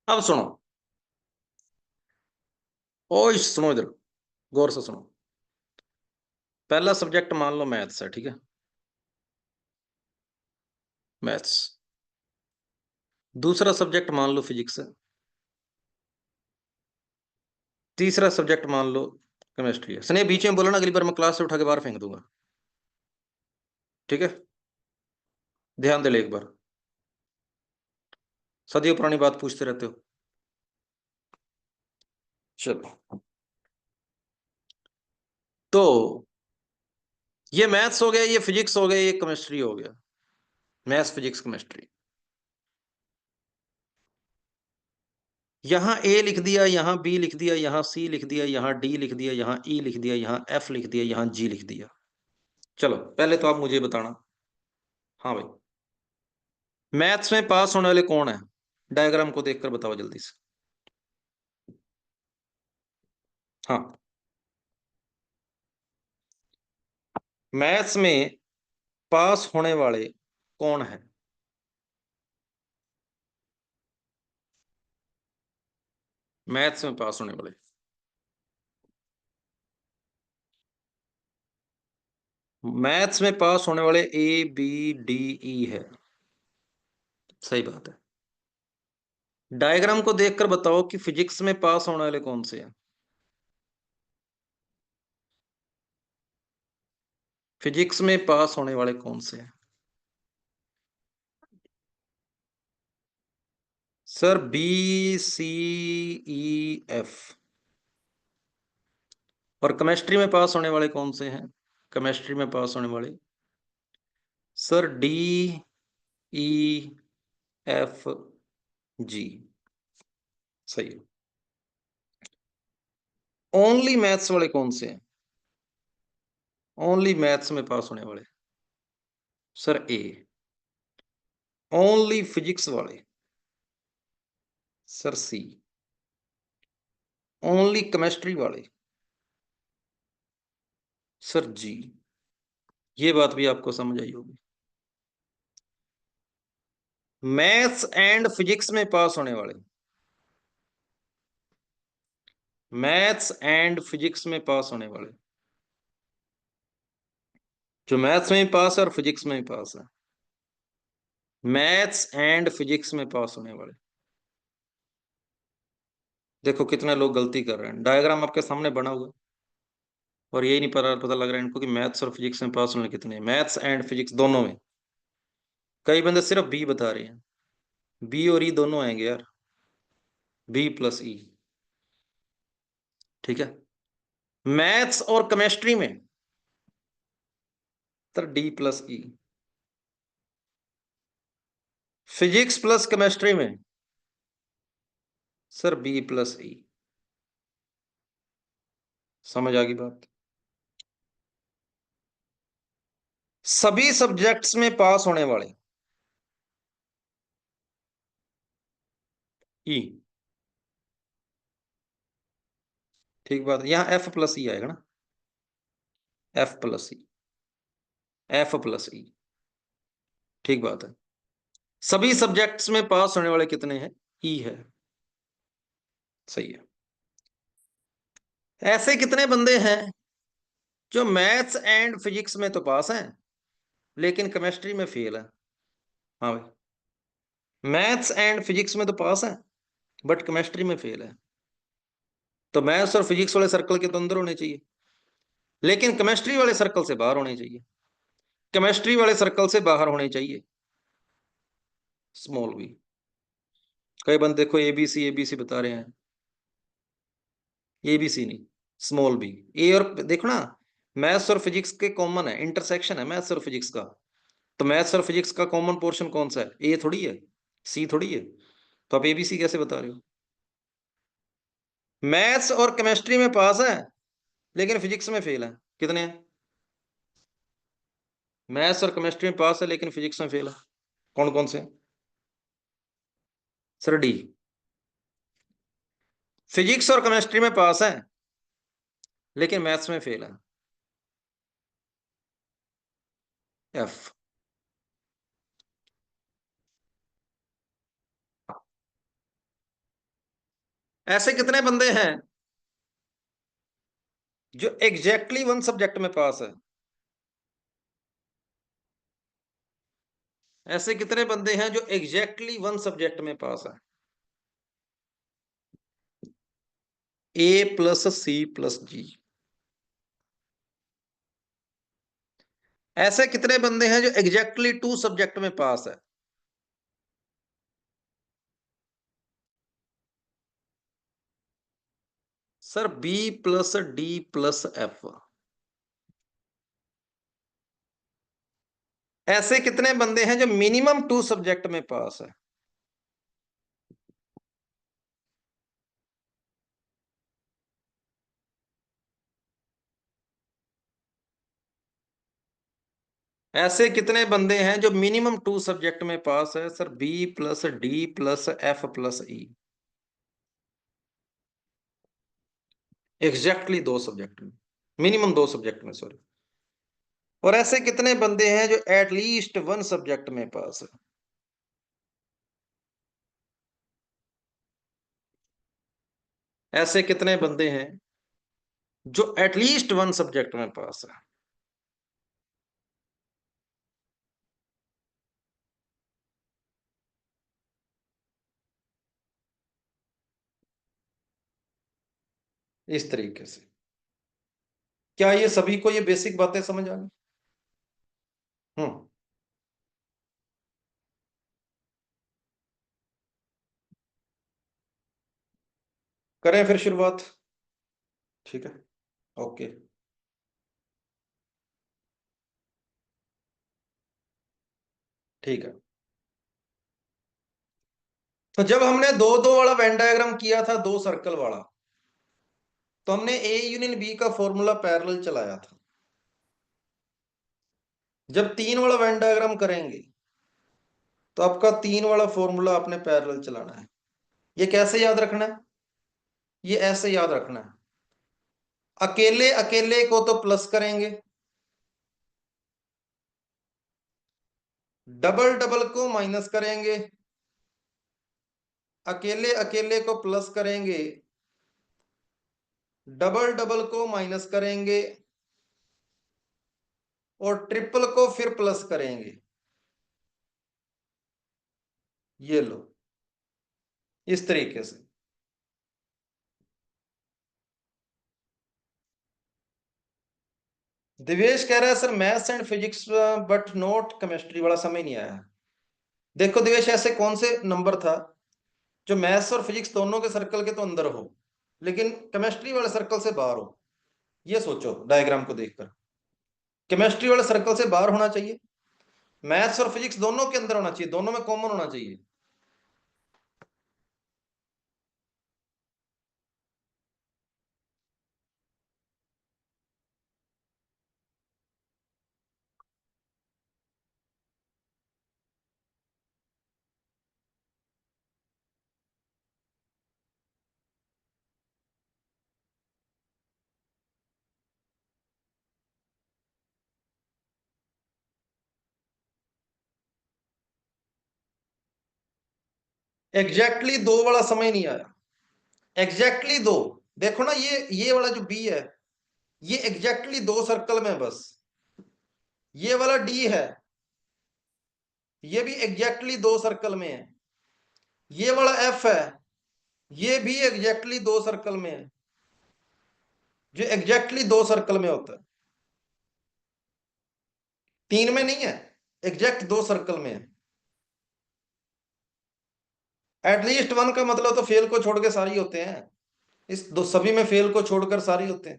अब सुनो, ओ सुनो इधर, गौर से सुनो। पहला सब्जेक्ट मान लो मैथ्स है, ठीक है, मैथ्स। दूसरा सब्जेक्ट मान लो फिजिक्स है। तीसरा सब्जेक्ट मान लो केमिस्ट्री है। स्नेह बीच में बोला ना, अगली बार मैं क्लास से उठा के बाहर फेंक दूंगा, ठीक है? ध्यान दे ले एक बार, सदियों पुरानी बात पूछते रहते हो। चलो, तो ये मैथ्स हो गया, ये फिजिक्स हो गया, ये केमिस्ट्री हो गया। Maths, physics, chemistry. यहां ए लिख दिया, यहां बी लिख दिया, यहां सी लिख दिया, यहां डी लिख दिया, यहां ई लिख दिया, यहां एफ लिख दिया, यहां जी लिख दिया। चलो पहले तो आप मुझे बताना। हाँ भाई, मैथ्स में पास होने वाले कौन है? डायग्राम को देखकर बताओ जल्दी से। हाँ, मैथ्स में पास होने वाले कौन है? मैथ्स में पास होने वाले, मैथ्स में पास होने वाले ए बी डी ई है। सही बात है। डायग्राम को देखकर बताओ कि फिजिक्स में पास होने वाले कौन से हैं। फिजिक्स में पास होने वाले कौन से हैं? Sir B C E F. और केमिस्ट्री में पास होने वाले कौन से हैं? केमिस्ट्री में पास होने वाले sir D E F G. सही है। ओनली मैथ्स वाले कौन से हैं? ओनली मैथ्स में पास होने वाले सर ए। ओनली फिजिक्स वाले सर सी। ओनली केमिस्ट्री वाले सर जी। ये बात भी आपको समझ आई होगी। मैथ्स एंड फिजिक्स में पास होने वाले, मैथ्स एंड फिजिक्स में पास होने वाले, जो मैथ्स में भी पास है और फिजिक्स में भी पास है, मैथ्स एंड फिजिक्स में पास होने वाले। देखो कितने लोग गलती कर रहे हैं, डायग्राम आपके सामने बना हुआ है और यही नहीं पता लग रहा है इनको कि मैथ्स और फिजिक्स में पास होने कितने, मैथ्स एंड फिजिक्स दोनों में। कई बंदे सिर्फ बी बता रहे हैं, बी और ई दोनों आएंगे यार, बी प्लस ई। ठीक है। मैथ्स और केमिस्ट्री में सर डी प्लस ई। फिजिक्स प्लस केमिस्ट्री में सर बी प्लस ई। समझ आ गई बात? सभी सब्जेक्ट्स में पास होने वाले ई। ठीक बात है, यहां एफ प्लस ई आएगा ना, एफ प्लस ई, एफ प्लस ई। ठीक बात है। सभी सब्जेक्ट्स में पास होने वाले कितने हैं? ई है। सही है। ऐसे कितने बंदे हैं जो मैथ्स एंड फिजिक्स में तो पास हैं लेकिन केमिस्ट्री में फेल है? हाँ भाई, मैथ्स एंड फिजिक्स में तो पास है बट केमिस्ट्री में फेल है। तो मैथ्स और फिजिक्स वाले सर्कल के तो अंदर होने चाहिए, लेकिन केमिस्ट्री वाले सर्कल से बाहर होने चाहिए, केमिस्ट्री वाले सर्कल से बाहर होने चाहिए स्मॉल बी। कई बंदे देखो एबीसी बता रहे हैं, एबीसी नहीं, स्मॉल बी। ए और देखो ना, मैथ्स और फिजिक्स के कॉमन है, इंटरसेक्शन है मैथ्स और फिजिक्स का। तो मैथ्स और फिजिक्स का कॉमन पोर्शन कौन सा है? ए थोड़ी है, सी थोड़ी है। तो आप एबीसी कैसे बता रहे हो? मैथ्स और केमिस्ट्री में पास है लेकिन फिजिक्स में फेल है। कितने हैं? मैथ्स और केमिस्ट्री में पास है लेकिन फिजिक्स में फेल है। कौन कौन से? Sir D. फिजिक्स और केमिस्ट्री में पास है लेकिन मैथ्स में फेल है, एफ। ऐसे कितने बंदे हैं जो एग्जैक्टली वन सब्जेक्ट में पास है? ऐसे कितने बंदे हैं जो एग्जैक्टली वन सब्जेक्ट में पास है? A+C+G। ऐसे कितने बंदे हैं जो एग्जैक्टली 2 सब्जेक्ट में पास है? Sir B+D+F। ऐसे कितने बंदे हैं जो मिनिमम 2 सब्जेक्ट में पास है? ऐसे कितने बंदे हैं जो मिनिमम 2 सब्जेक्ट में पास है? Sir B+D+F+E। एग्जैक्टली 2 सब्जेक्ट में, मिनिमम 2 सब्जेक्ट में, सॉरी। और ऐसे कितने बंदे हैं जो एटलीस्ट 1 सब्जेक्ट में पास है? ऐसे कितने बंदे हैं जो एटलीस्ट 1 सब्जेक्ट में पास है? इस तरीके से। क्या ये सभी को ये बेसिक बातें समझ आ गई? हम्म। करें फिर शुरुआत। ठीक है। ओके। ठीक है। तो जब हमने दो दो वाला वेन डायग्राम किया था, 2 सर्कल वाला, तो हमने ए यूनियन बी का फॉर्मूला पैरेलल चलाया था। जब 3 वाला वेन डायग्राम करेंगे तो आपका 3 वाला फॉर्मूला आपने पैरेलल चलाना है। ये कैसे याद रखना है? ये ऐसे याद रखना है, अकेले अकेले को तो प्लस करेंगे, डबल डबल को माइनस करेंगे, अकेले अकेले को प्लस करेंगे, डबल डबल को माइनस करेंगे, और ट्रिपल को फिर प्लस करेंगे। ये लो, इस तरीके से। दिवेश कह रहा है sir maths and physics but not chemistry वाला समझ नहीं आया। देखो दिवेश, ऐसे कौन से नंबर था जो मैथ्स और फिजिक्स दोनों के सर्कल के तो अंदर हो लेकिन केमिस्ट्री वाले सर्कल से बाहर हो? ये सोचो डायग्राम को देखकर। केमिस्ट्री वाले सर्कल से बाहर होना चाहिए, मैथ्स और फिजिक्स दोनों के अंदर होना चाहिए, दोनों में कॉमन होना चाहिए। एग्जैक्टली दो वाला समझ नहीं आया। एग्जैक्टली दो, देखो ना, ये वाला जो बी है ये एग्जैक्टली 2 सर्कल में बस। ये वाला डी है, ये भी एग्जैक्टली 2 सर्कल में है। ये वाला एफ है, ये भी एग्जैक्टली 2 सर्कल में है, जो एग्जैक्टली 2 सर्कल में होता है। 3 में नहीं है, एग्जैक्ट 2 सर्कल में है। एटलीस्ट 1 का मतलब तो फेल को छोड़ के सारी होते हैं, इस दो सभी में फेल को छोड़कर सारी होते हैं।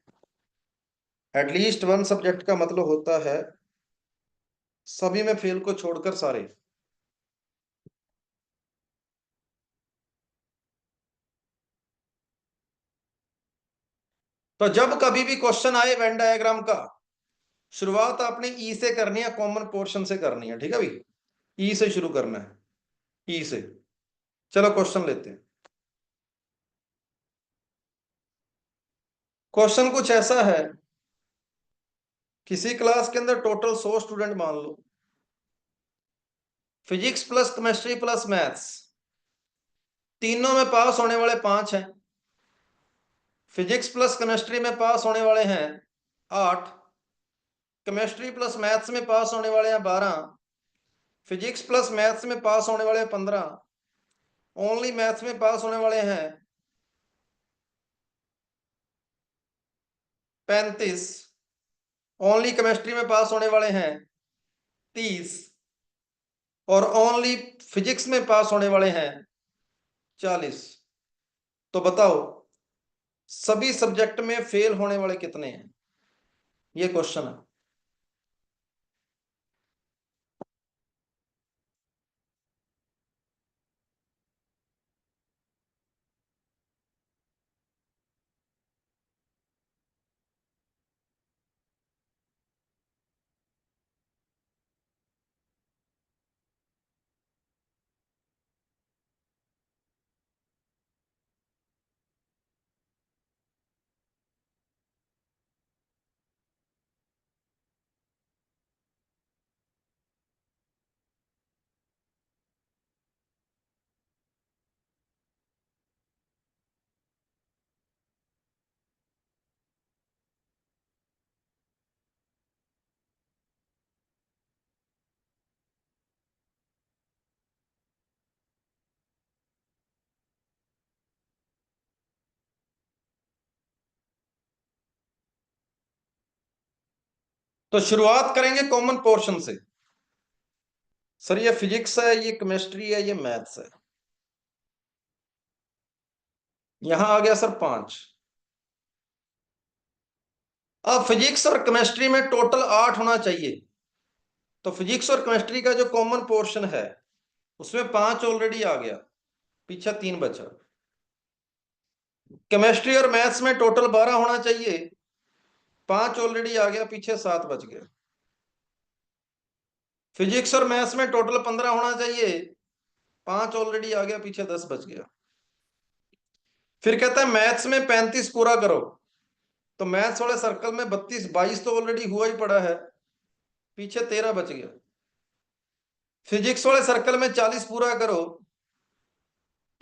एटलीस्ट 1 सब्जेक्ट का मतलब होता है सभी में फेल को छोड़कर सारे। तो जब कभी भी क्वेश्चन आए वेन डायग्राम का, शुरुआत आपने ई से करनी है, कॉमन पोर्शन से करनी है, ठीक है भाई? ई से शुरू करना है, ई से। चलो क्वेश्चन लेते हैं। क्वेश्चन कुछ ऐसा है, किसी क्लास के अंदर टोटल 100 स्टूडेंट मान लो, physics plus chemistry plus maths तीनों में पास होने वाले 5 हैं। फिजिक्स प्लस केमिस्ट्री में पास होने वाले हैं 8, केमिस्ट्री प्लस मैथ्स में पास होने वाले हैं 12, फिजिक्स प्लस मैथ्स में पास होने वाले हैं 15, ओनली मैथ्स में पास होने वाले हैं 35, ओनली केमिस्ट्री में पास होने वाले हैं 30, और ओनली फिजिक्स में पास होने वाले हैं 40। तो बताओ सभी सब्जेक्ट में फेल होने वाले कितने हैं, ये क्वेश्चन है। तो शुरुआत करेंगे कॉमन पोर्शन से। सर ये फिजिक्स है, ये केमिस्ट्री है, ये मैथ्स है। यहां आ गया सर 5। अब फिजिक्स और केमिस्ट्री में टोटल 8 होना चाहिए। तो फिजिक्स और केमिस्ट्री का जो कॉमन पोर्शन है उसमें 5 ऑलरेडी आ गया, पीछे 3 बचा। केमिस्ट्री और मैथ्स में टोटल 12 होना चाहिए, 5 ऑलरेडी आ गया, पीछे 7 बच गया। फिजिक्स और मैथ्स में टोटल 15 होना चाहिए, 5 ऑलरेडी आ गया, पीछे 10 बच गया। फिर कहता है मैथ्स में 35 पूरा करो। तो मैथ्स वाले सर्कल में 32 22 तो ऑलरेडी हुआ ही पड़ा है, पीछे 13 बच गया। फिजिक्स वाले सर्कल में 40 पूरा करो,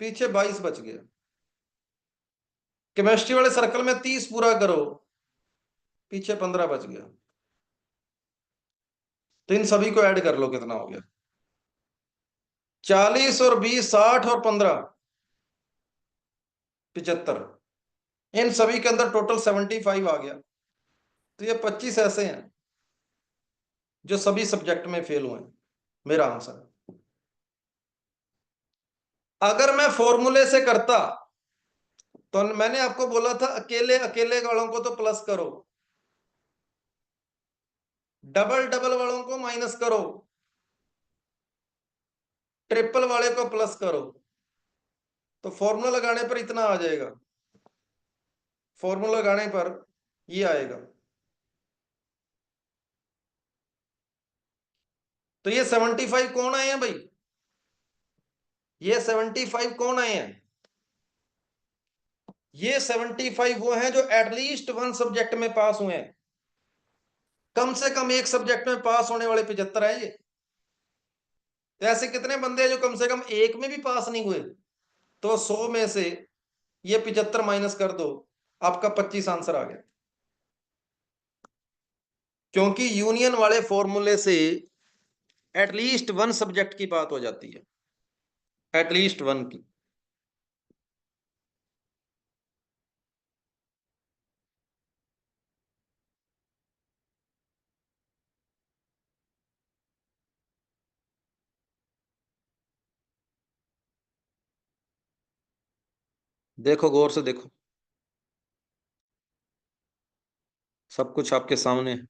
पीछे 22 बच गया। केमिस्ट्री वाले सर्कल में 30 पूरा करो, पीछे 15 बच गया। तो इन सभी को ऐड कर लो, कितना हो गया? 40 और 20 60 और 15 75। इन सभी के अंदर टोटल 75 आ गया। तो ये 25 ऐसे हैं जो सभी सब्जेक्ट में फेल हुए हैं, मेरा आंसर। अगर मैं फॉर्मूले से करता तो मैंने आपको बोला था अकेले अकेले वालों को तो प्लस करो, डबल डबल वालों को माइनस करो, ट्रिपल वाले को प्लस करो। तो फॉर्मूला लगाने पर इतना आ जाएगा, फॉर्मूला लगाने पर ये आएगा। तो ये 75 कौन आए हैं भाई? ये 75 कौन आए हैं? ये 75 वो हैं जो एटलीस्ट वन सब्जेक्ट में पास हुए हैं। कम से कम एक सब्जेक्ट में पास होने वाले 75 है ये। तो ऐसे कितने बंदे हैं जो कम से कम एक में भी पास नहीं हुए? तो 100 में से ये 75 माइनस कर दो, आपका 25 आंसर आ गया। क्योंकि यूनियन वाले फॉर्मूले से एटलीस्ट वन सब्जेक्ट की बात हो जाती है, एटलीस्ट वन की। देखो गौर से देखो, सब कुछ आपके सामने है,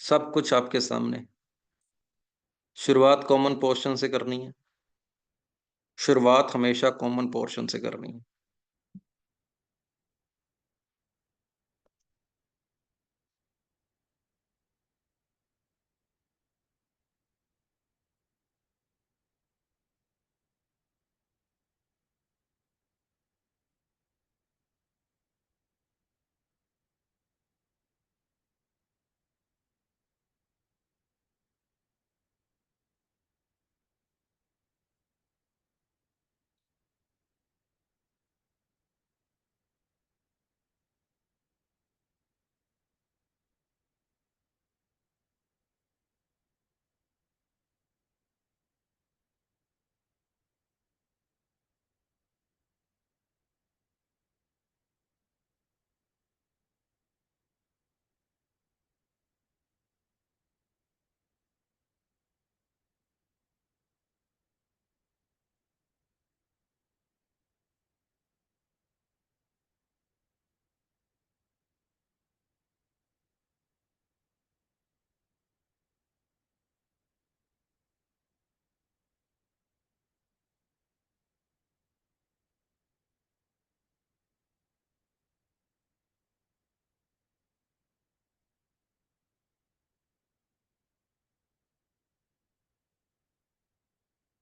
सब कुछ आपके सामने। शुरुआत कॉमन पोर्शन से करनी है, शुरुआत हमेशा कॉमन पोर्शन से करनी है।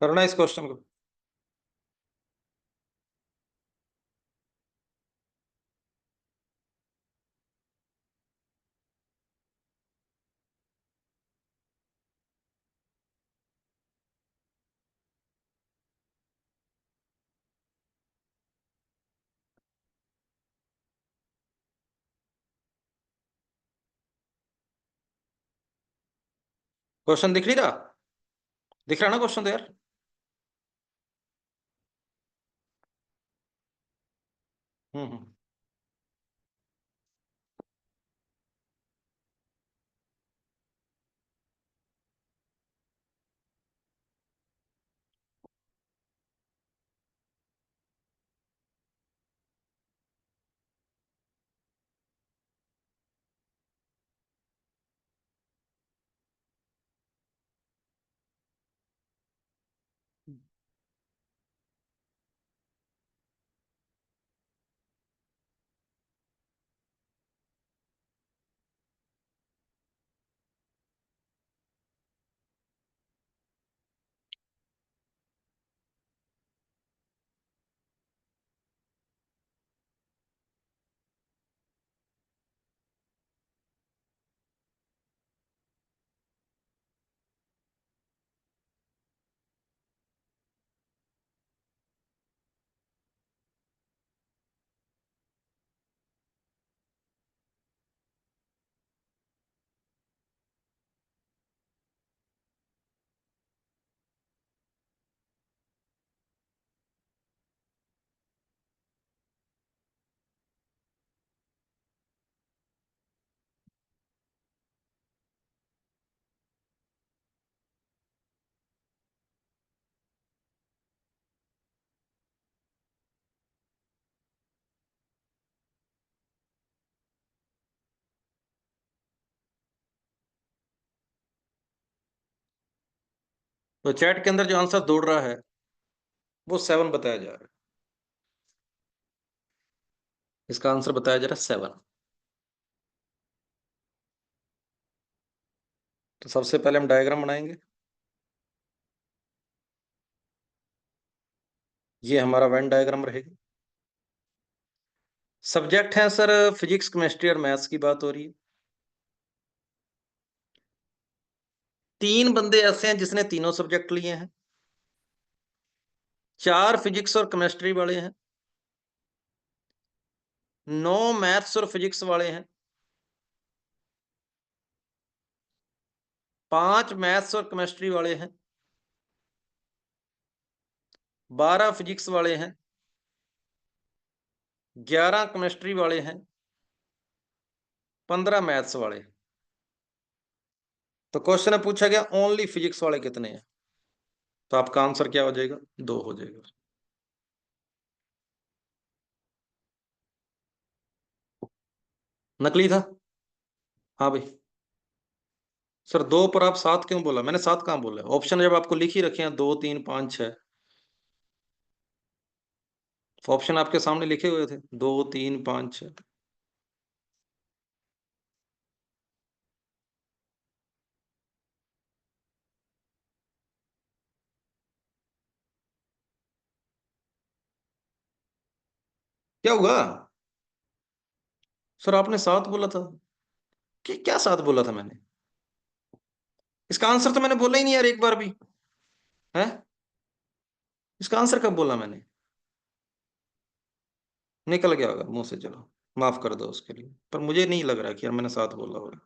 करना इस क्वेश्चन को। क्वेश्चन दिख नहीं रहा? दिख रहा ना क्वेश्चन तो यार? हम्म। तो चैट के अंदर जो आंसर दौड़ रहा है वो 7 बताया जा रहा है। इसका आंसर बताया जा रहा है 7। तो सबसे पहले हम डायग्राम बनाएंगे। ये हमारा वेन डायग्राम रहेगा। सब्जेक्ट है सर फिजिक्स, केमिस्ट्री और मैथ्स की बात हो रही है। 3 बंदे ऐसे हैं जिसने तीनों सब्जेक्ट लिए हैं। 4 फिजिक्स और केमिस्ट्री वाले हैं। 9 मैथ्स और फिजिक्स वाले हैं। 5 मैथ्स और केमिस्ट्री वाले हैं। 12 फिजिक्स वाले हैं। 11 केमिस्ट्री वाले हैं। 15 मैथ्स वाले हैं। तो क्वेश्चन में पूछा गया ओनली फिजिक्स वाले कितने हैं? तो आपका आंसर क्या हो जाएगा? 2 हो जाएगा। नकली था। हाँ भाई। सर 2 पर आप 7 क्यों बोला? मैंने 7 कहाँ बोला? ऑप्शन जब आपको लिख ही रखे हैं 2 3 5 6। ऑप्शन आपके सामने लिखे हुए थे 2 3 5 6। क्या हुआ? सर आपने 7 बोला था। क्या 7 बोला था मैंने? इसका आंसर तो मैंने बोला ही नहीं यार एक बार भी। है? इसका आंसर कब बोला मैंने? निकल गया होगा मुंह से, चलो माफ कर दो उसके लिए, पर मुझे नहीं लग रहा कि यार मैंने 7 बोला होगा।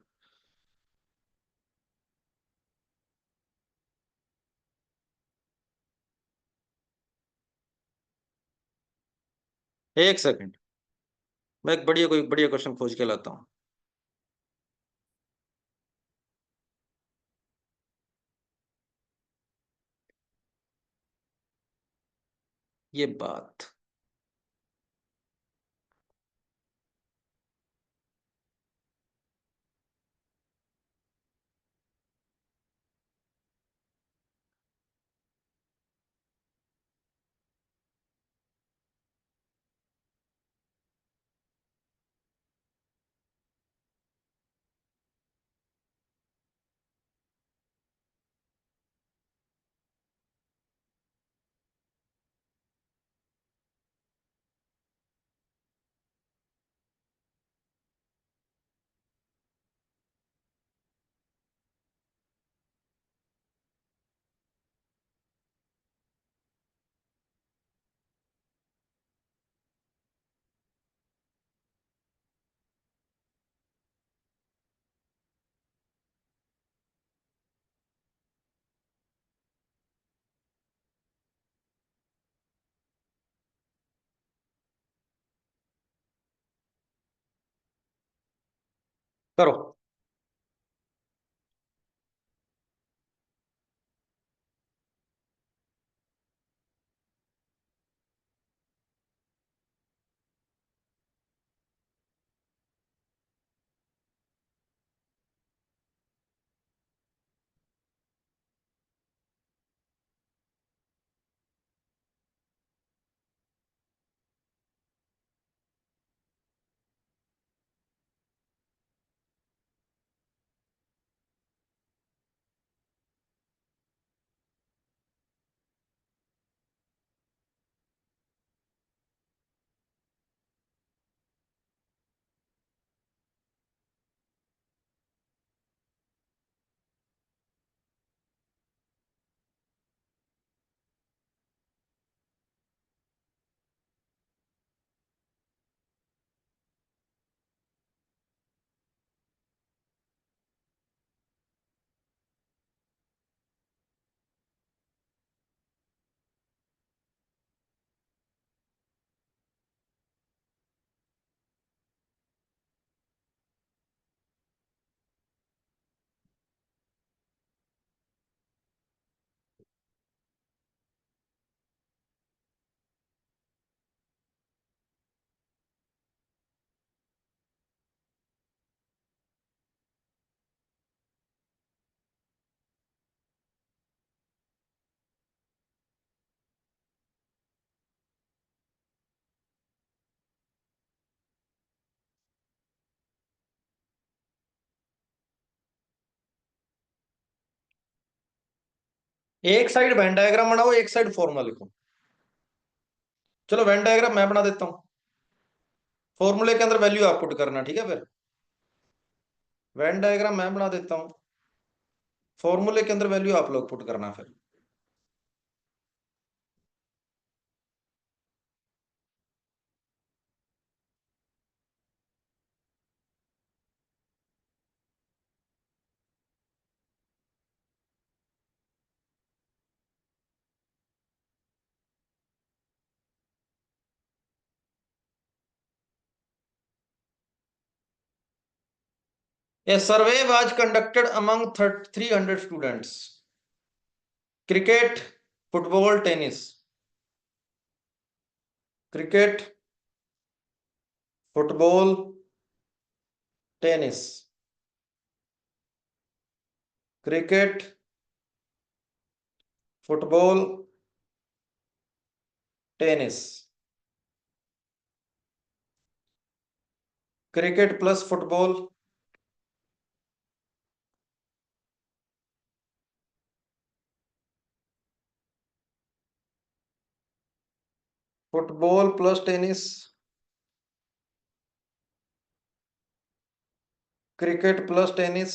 एक सेकंड। मैं एक बढ़िया कोई बढ़िया क्वेश्चन खोज के लाता हूँ। ये बात। करो। एक साइड वेन डायग्राम बनाओ, एक साइड फॉर्मूला लिखो। चलो वेन डायग्राम मैं बना देता हूं, फॉर्मूले के अंदर वैल्यू आप पुट करना, ठीक है। फिर वेन डायग्राम मैं बना देता हूं, फॉर्मूले के अंदर वैल्यू आप लोग पुट करना। फिर a survey was conducted among 300 students, cricket, football, tennis. Cricket, football, tennis. Cricket, football, tennis. Cricket plus football, football plus tennis, cricket plus tennis,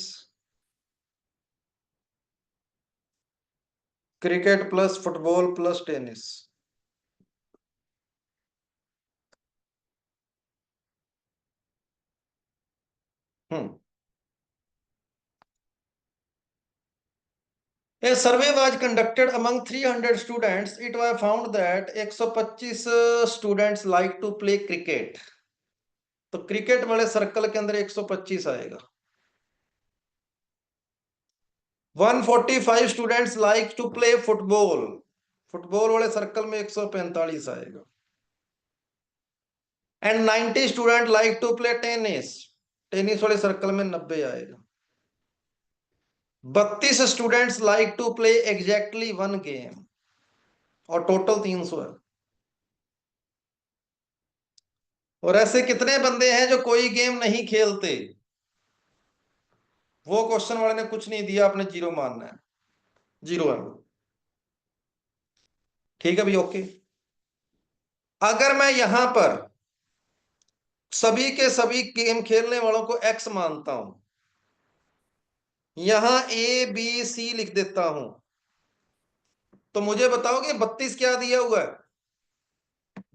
cricket plus football plus tennis. Hmm. A survey was conducted among 300 students. It was found that 125 students like to play cricket. तो क्रिकेट वाले सर्कल के अंदर 125 आएगा। 145 students like to play football, football वाले सर्कल में 145 आएगा। And 90 student like to play tennis, tennis वाले सर्कल में 90 आएगा। 32 students like to play exactly one game, और टोटल 300 है। और ऐसे कितने बंदे हैं जो कोई गेम नहीं खेलते? वो क्वेश्चन वाले ने कुछ नहीं दिया, आपने जीरो मानना है, जीरो है। ठीक है भाई, ओके। अगर मैं यहां पर सभी के सभी गेम खेलने वालों को एक्स मानता हूं, यहां ए बी सी लिख देता हूं, तो मुझे बताओ कि 32 क्या दिया हुआ है?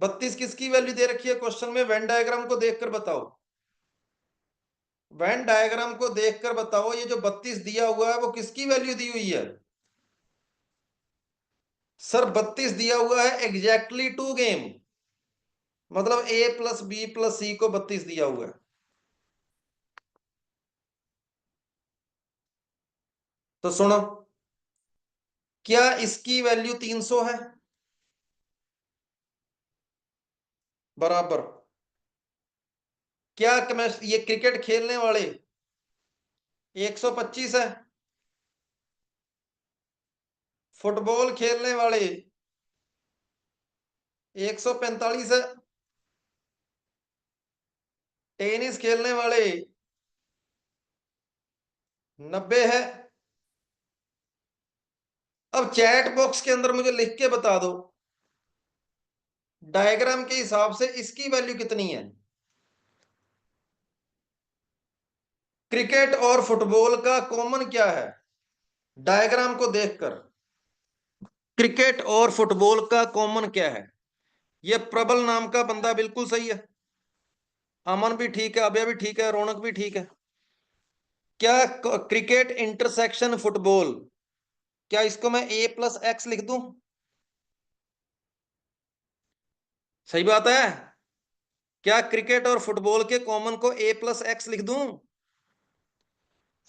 32 किसकी वैल्यू दे रखी है क्वेश्चन में? वेन डायग्राम को देखकर बताओ, वेन डायग्राम को देखकर बताओ, ये जो 32 दिया हुआ है वो किसकी वैल्यू दी हुई है? सर 32 दिया हुआ है एग्जैक्टली टू गेम, मतलब ए प्लस बी प्लस सी को 32 दिया हुआ है। तो सुनो, क्या इसकी वैल्यू 300 है? बराबर। क्या ये क्रिकेट खेलने वाले 125 है? फुटबॉल खेलने वाले 145 है? टेनिस खेलने वाले 90 है? अब चैट बॉक्स के अंदर मुझे लिख के बता दो, डायग्राम के हिसाब से इसकी वैल्यू कितनी है? क्रिकेट और फुटबॉल का कॉमन क्या है डायग्राम को देखकर? क्रिकेट और फुटबॉल का कॉमन क्या है? ये प्रबल नाम का बंदा बिल्कुल सही है, अमन भी ठीक है, अभय भी ठीक है, रौनक भी ठीक है। क्या क्रिकेट इंटरसेक्शन फुटबॉल, क्या इसको मैं ए प्लस एक्स लिख दूं? सही बात है। क्या क्रिकेट और फुटबॉल के कॉमन को ए प्लस एक्स लिख दूं?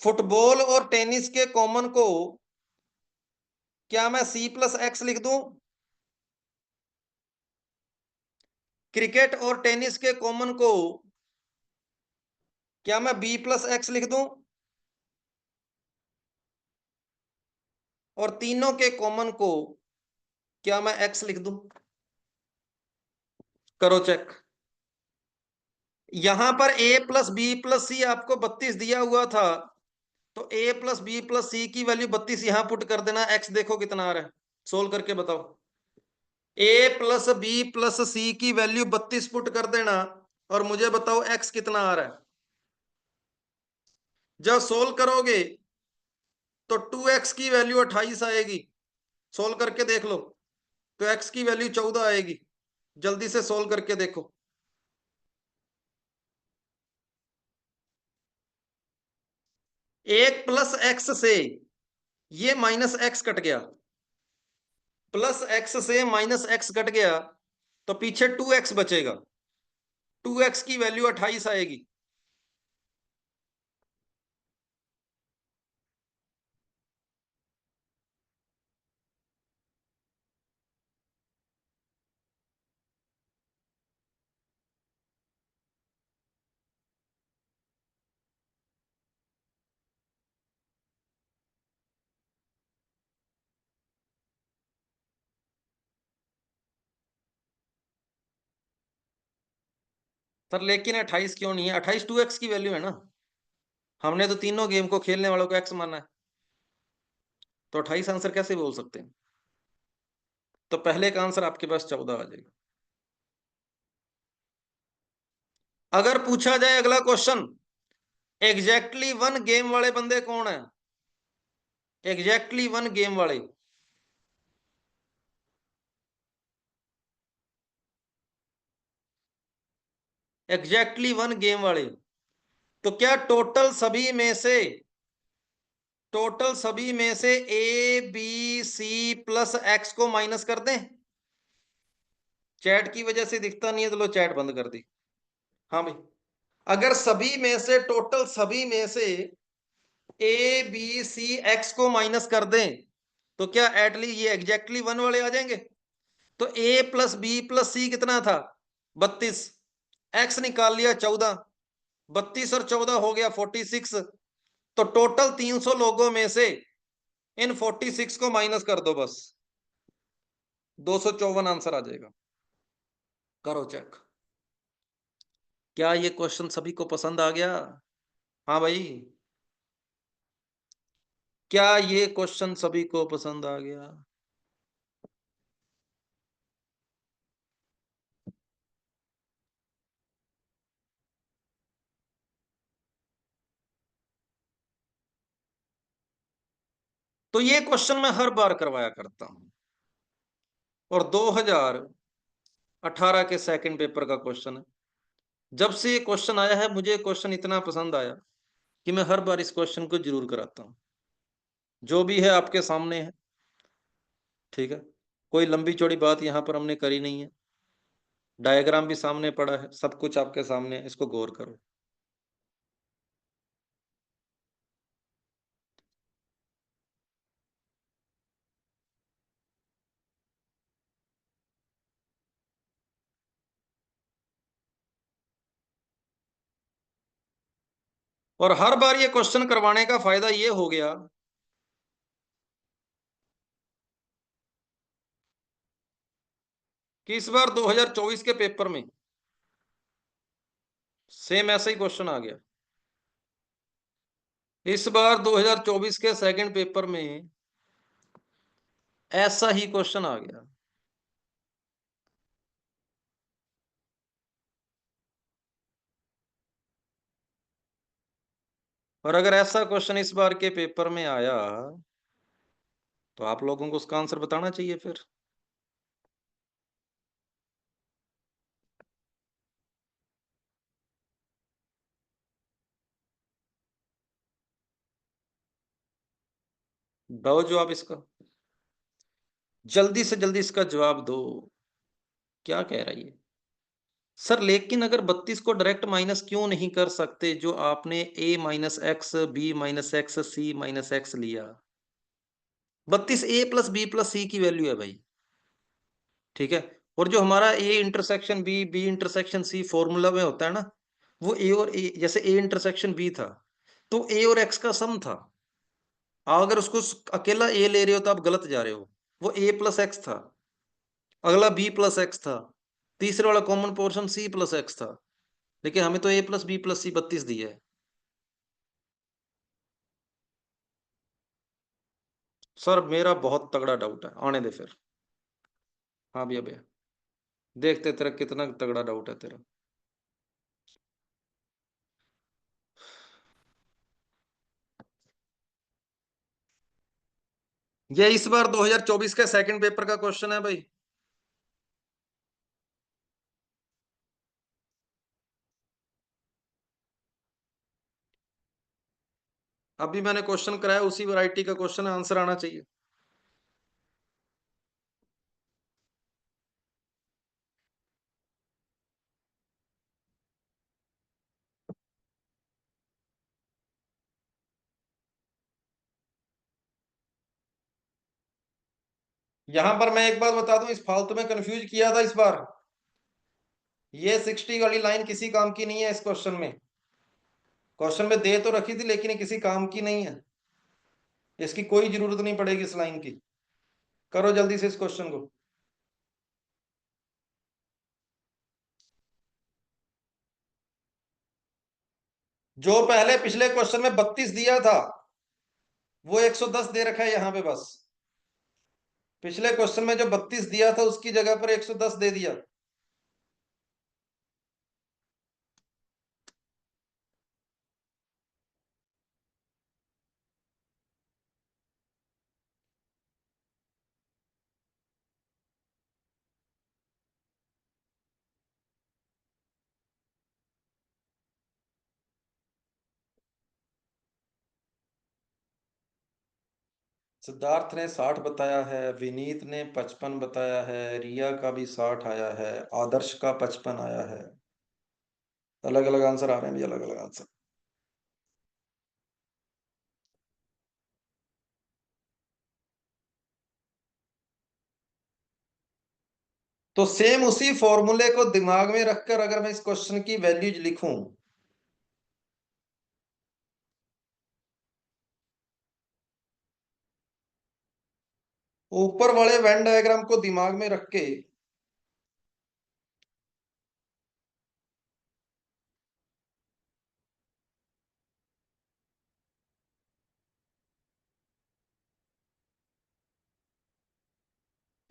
फुटबॉल और टेनिस के कॉमन को क्या मैं सी प्लस एक्स लिख दूं? क्रिकेट और टेनिस के कॉमन को क्या मैं बी प्लस एक्स लिख दूं? और तीनों के कॉमन को क्या मैं एक्स लिख दूं? करो चेक। यहां पर ए प्लस बी प्लस सी आपको 32 दिया हुआ था, तो A plus B plus C की वैल्यू 32 यहां पुट कर देना, एक्स देखो कितना आ रहा है, सोल्व करके बताओ। ए प्लस बी प्लस सी की वैल्यू 32 पुट कर देना, और मुझे बताओ एक्स कितना आ रहा है। जब सोल्व करोगे तो 2x की वैल्यू 28 आएगी, सोल्व करके देख लो। तो x की वैल्यू 14 आएगी, जल्दी से सोल्व करके देखो। 1 प्लस एक्स से ये माइनस एक्स कट गया, प्लस एक्स से माइनस एक्स कट गया, तो पीछे 2x बचेगा, 2x की वैल्यू 28 आएगी। सर लेकिन 28 क्यों नहीं है? 28 2x की वैल्यू है ना, हमने तो तीनों गेम को खेलने वालों को x माना है, तो 28 आंसर कैसे बोल सकते हैं? तो पहले का आंसर आपके पास 14 आ जाएगा। अगर पूछा जाए अगला क्वेश्चन, एग्जैक्टली वन गेम वाले बंदे कौन है? एग्जैक्टली वन गेम वाले, एग्जैक्टली वन गेम वाले, तो क्या टोटल सभी में से A B C plus X को माइनस कर दें? चैट की वजह से दिखता नहीं है, तो लो चैट बंद कर दी। हाँ भाई, अगर सभी में से टोटल सभी में से ए बी सी एक्स को माइनस कर दें, तो क्या एटलीस्ट ये एग्जैक्टली वन वाले आ जाएंगे? तो ए प्लस बी प्लस सी कितना था? 32, एक्स निकाल लिया 14, 32 और 14 हो गया 46। तो टोटल 300 लोगों में से इन 46 को माइनस कर दो, बस 254 आंसर आ जाएगा। करो चेक। क्या ये क्वेश्चन सभी को पसंद आ गया? हाँ भाई, क्या ये क्वेश्चन सभी को पसंद आ गया? तो ये क्वेश्चन मैं हर बार करवाया करता हूं, और 2018 के सेकंड पेपर का क्वेश्चन है। जब से ये क्वेश्चन आया है, मुझे क्वेश्चन इतना पसंद आया कि मैं हर बार इस क्वेश्चन को जरूर कराता हूं। जो भी है आपके सामने है, ठीक है, कोई लंबी चौड़ी बात यहां पर हमने करी नहीं है, डायग्राम भी सामने पड़ा है, सब कुछ आपके सामने है, इसको गौर करो। और हर बार ये क्वेश्चन करवाने का फायदा ये हो गया कि इस बार 2024 के पेपर में सेम ऐसा ही क्वेश्चन आ गया। इस बार 2024 के सेकंड पेपर में ऐसा ही क्वेश्चन आ गया। और अगर ऐसा क्वेश्चन इस बार के पेपर में आया तो आप लोगों को उसका आंसर बताना चाहिए फिर। दो जवाब इसका, जल्दी से जल्दी इसका जवाब दो। क्या कह रही है सर? लेकिन अगर 32 को डायरेक्ट माइनस क्यों नहीं कर सकते जो आपने a minus X, B minus X, C minus X लिया? 32 a plus B plus C की वैल्यू है भाई, ठीक है। और जो हमारा A intersection B, B intersection C formula में होता है ना, वो ए और ए, जैसे ए इंटरसेक्शन बी था तो ए और एक्स का सम था। अगर उसको अकेला ए ले रहे हो तो आप गलत जा रहे हो। वो ए प्लस एक्स था, अगला बी प्लस एक्स था, तीसरे वाला common portion C plus X था। लेकिन हमें तो A plus B plus C 32 दी है। सर मेरा बहुत तगड़ा डाउट है, आने दे फिर। हाँ भैया भैया, देखते तेरा कितना तगड़ा डाउट है तेरा। ये इस बार 2024 के सेकंड पेपर का क्वेश्चन है भाई। अभी मैंने क्वेश्चन कराया उसी वैरायटी का क्वेश्चन है, आंसर आना चाहिए। यहां पर मैं एक बात बता दूं, इस फालतू में कंफ्यूज किया था इस बार। ये 60 वाली लाइन किसी काम की नहीं है इस क्वेश्चन में। क्वेश्चन में दे तो रखी थी लेकिन ये किसी काम की नहीं है। इसकी कोई जरूरत नहीं पड़ेगी इस लाइन की। करो जल्दी से इस क्वेश्चन को। जो पहले पिछले क्वेश्चन में 32 दिया था वो 110 दे रखा है यहां पे बस। पिछले क्वेश्चन में जो 32 दिया था उसकी जगह पर 110 दे दिया। सिद्धार्थ ने 60 बताया है, विनीत ने 55 बताया है, रिया का भी 60 आया है, आदर्श का 55 आया है। अलग अलग आंसर आ रहे हैं भी, अलग अलग आंसर। तो सेम उसी फॉर्मूले को दिमाग में रखकर अगर मैं इस क्वेश्चन की वैल्यूज लिखूं, ऊपर वाले वेन डायग्राम को दिमाग में रख के,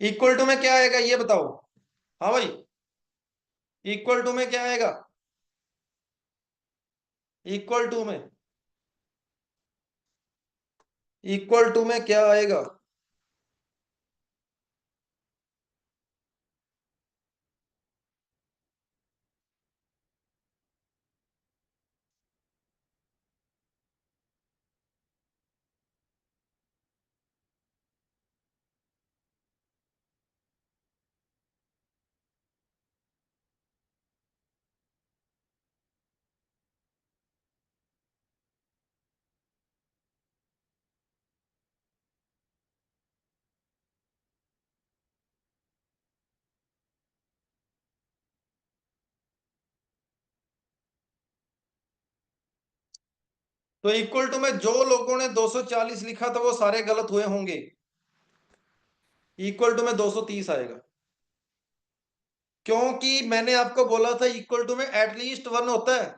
इक्वल टू में क्या आएगा ये बताओ। हाँ भाई, इक्वल टू में क्या आएगा? इक्वल टू में, इक्वल टू में क्या आएगा? तो इक्वल टू में जो लोगों ने 240 लिखा था वो सारे गलत हुए होंगे। इक्वल टू में 230 आएगा, क्योंकि मैंने आपको बोला था इक्वल टू में एटलीस्ट वन होता है,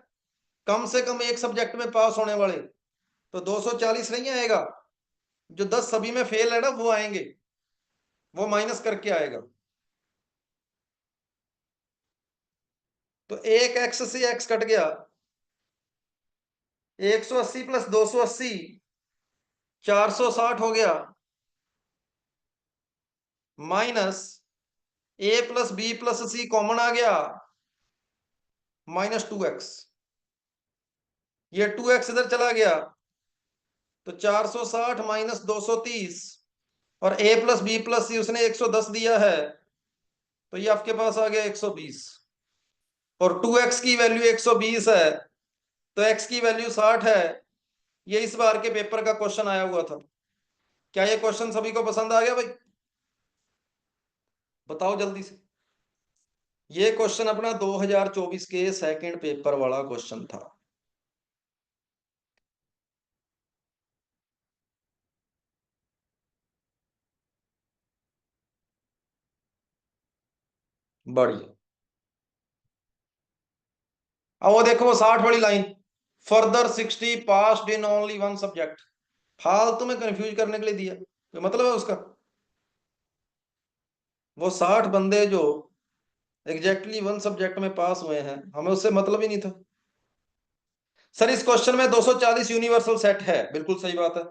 कम से कम एक सब्जेक्ट में पास होने वाले। तो 240 नहीं आएगा, जो 10 सभी में फेल है ना वो आएंगे, वो माइनस करके आएगा। तो एक एक्स से एक्स कट गया, 180 प्लस 280 460 हो गया, माइनस ए प्लस बी प्लस सी कॉमन आ गया, -2x। ये 2x इधर चला गया, तो 460 -230, और ए प्लस बी प्लस सी उसने 110 दिया है, तो ये आपके पास आ गया 120। और 2x की वैल्यू 120 है, तो x की वैल्यू 60 है। ये इस बार के पेपर का क्वेश्चन आया हुआ था। क्या ये क्वेश्चन सभी को पसंद आ गया भाई? बताओ जल्दी से। ये क्वेश्चन अपना 2024 के सेकंड पेपर वाला क्वेश्चन था। बढ़िया। अब वो देखो, वो 60 वाली line, further 60 passed in only one subject, फालतू में कंफ्यूज करने के लिए दिया, तो मतलब है उसका। वो 60 बंदे जो एग्जैक्टली वन सब्जेक्ट में पास हुए हैं, हमें उससे मतलब ही नहीं था। सर इस क्वेश्चन में 240 यूनिवर्सल सेट है, बिल्कुल सही बात है।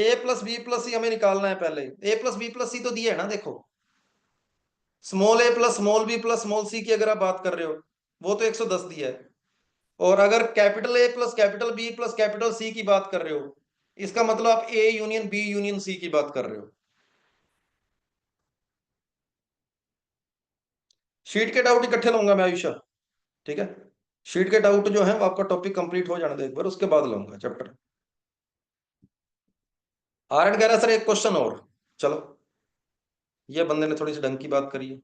A plus B plus C हमें निकालना है पहले। A plus B plus C तो दिया है ना, देखो। Small A plus small B plus small C की अगर आप बात कर रहे हो, वो तो 110 दिया है। और अगर capital A plus capital B plus capital C की बात कर रहे हो, इसका मतलब आप A union B union C की बात कर रहे हो। शीट के डाउट इकट्ठे लूंगा मैं आयुषा, ठीक है। शीट के डाउट जो है वो आपका टॉपिक कंप्लीट हो जाने दो एक बार, उसके बाद लूंगा चैप्टर। आर्यन कह रहा है, सर एक क्वेश्चन और। चलो, ये बंदे ने थोड़ी सी ढंग की बात करी है।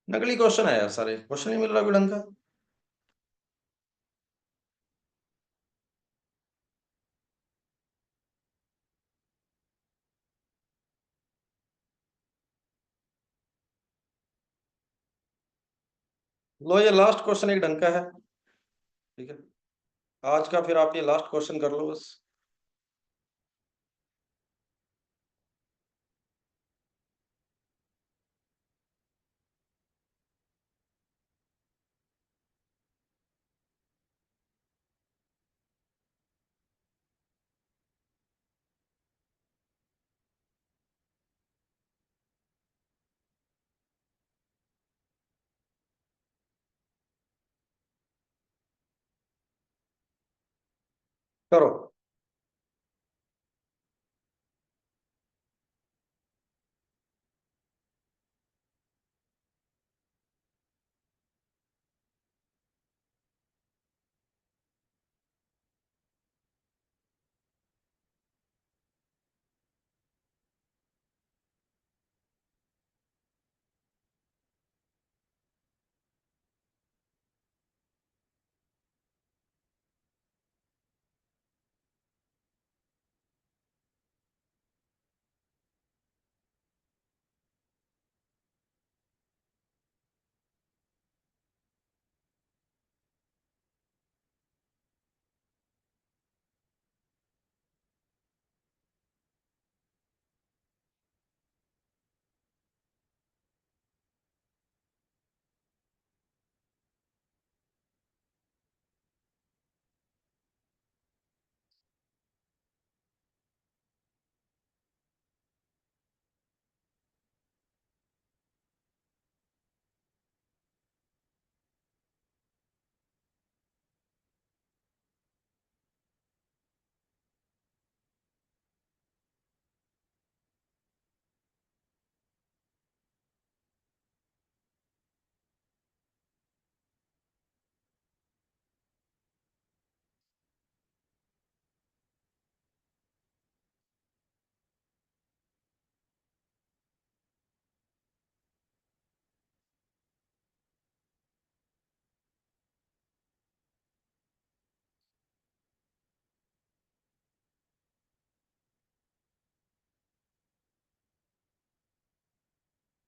नकली क्वेश्चन है यार, सारे क्वेश्चन ही मिल रहा है कोई ढंग का। लो, ये लास्ट क्वेश्चन एक ढंग का है, ठीक है। आज का फिर आप ये लास्ट क्वेश्चन कर लो बस। करो।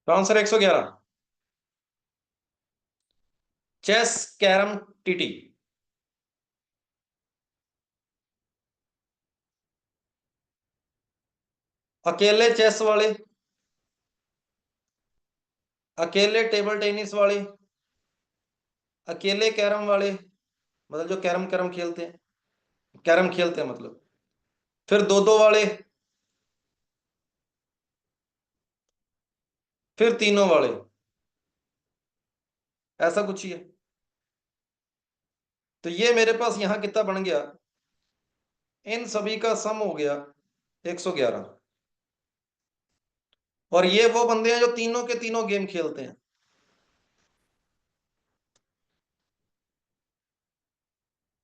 तो आंसर 111। Chess, carrom, TT. अकेले चेस वाले, अकेले टेबल टेनिस वाले, अकेले कैरम वाले, मतलब जो कैरम कैरम खेलते हैं, कैरम खेलते हैं मतलब, फिर दो दो वाले, फिर तीनों वाले, ऐसा कुछ ही है। तो ये मेरे पास यहां कितना बन गया, इन सभी का सम हो गया 111। और ये वो बंदे हैं जो तीनों के तीनों गेम खेलते हैं।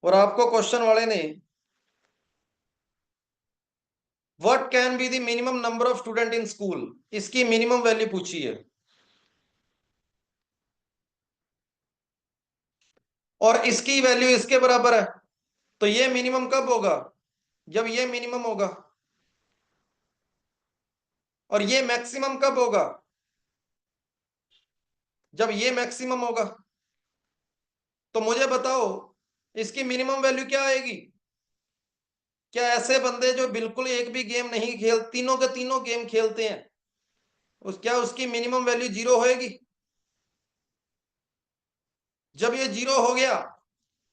और आपको क्वेश्चन वाले ने what can be the minimum number of student in school, इसकी मिनिमम वैल्यू पूछी है। और इसकी वैल्यू इसके बराबर है। तो ये मिनिमम कब होगा, जब ये मिनिमम होगा। और ये मैक्सिमम कब होगा, जब ये मैक्सिमम होगा। तो मुझे बताओ इसकी मिनिमम वैल्यू क्या आएगी। क्या ऐसे बंदे जो बिल्कुल एक भी गेम नहीं खेल, तीनों के तीनों गेम खेलते हैं, क्या उसकी मिनिमम वैल्यू 0 होएगी। जब ये 0 हो गया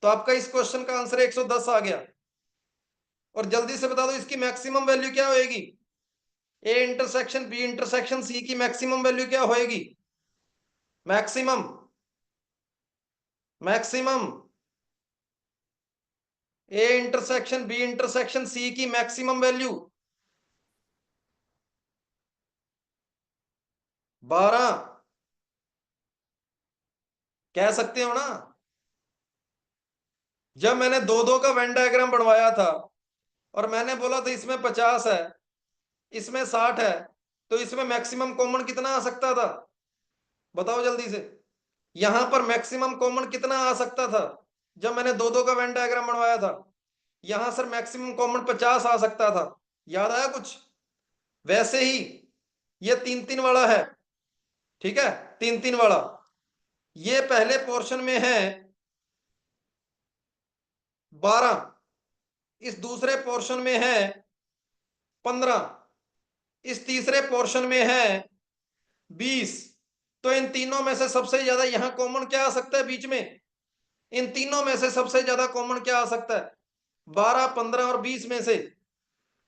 तो आपका इस क्वेश्चन का आंसर 110 आ गया। और जल्दी से बता दो इसकी मैक्सिमम वैल्यू क्या होएगी। A intersection B intersection C की मैक्सिमम वैल्यू क्या होएगी। Maximum, maximum A intersection B intersection C की मैक्सिमम वैल्यू 12 कह सकते हो ना। जब मैंने दो दो का वेन डायग्राम बनवाया था और मैंने बोला था इसमें 50 है, इसमें 60 है, तो इसमें मैक्सिमम कॉमन कितना आ सकता था, बताओ जल्दी से। यहां पर मैक्सिमम कॉमन कितना आ सकता था जब मैंने दो दो का वेन डायग्राम बनवाया था। यहां सर मैक्सिमम कॉमन 50 आ सकता था, याद आया कुछ। वैसे ही ये तीन तीन वाला है, ठीक है, तीन तीन वाला, ये पहले पोर्शन में है 12, इस दूसरे पोर्शन में है 15, इस तीसरे पोर्शन में है 20। तो इन तीनों में से सबसे ज्यादा यहां कॉमन क्या आ सकता है बीच में, इन तीनों में से सबसे ज्यादा कॉमन क्या आ सकता है, 12, 15 और 20 में से।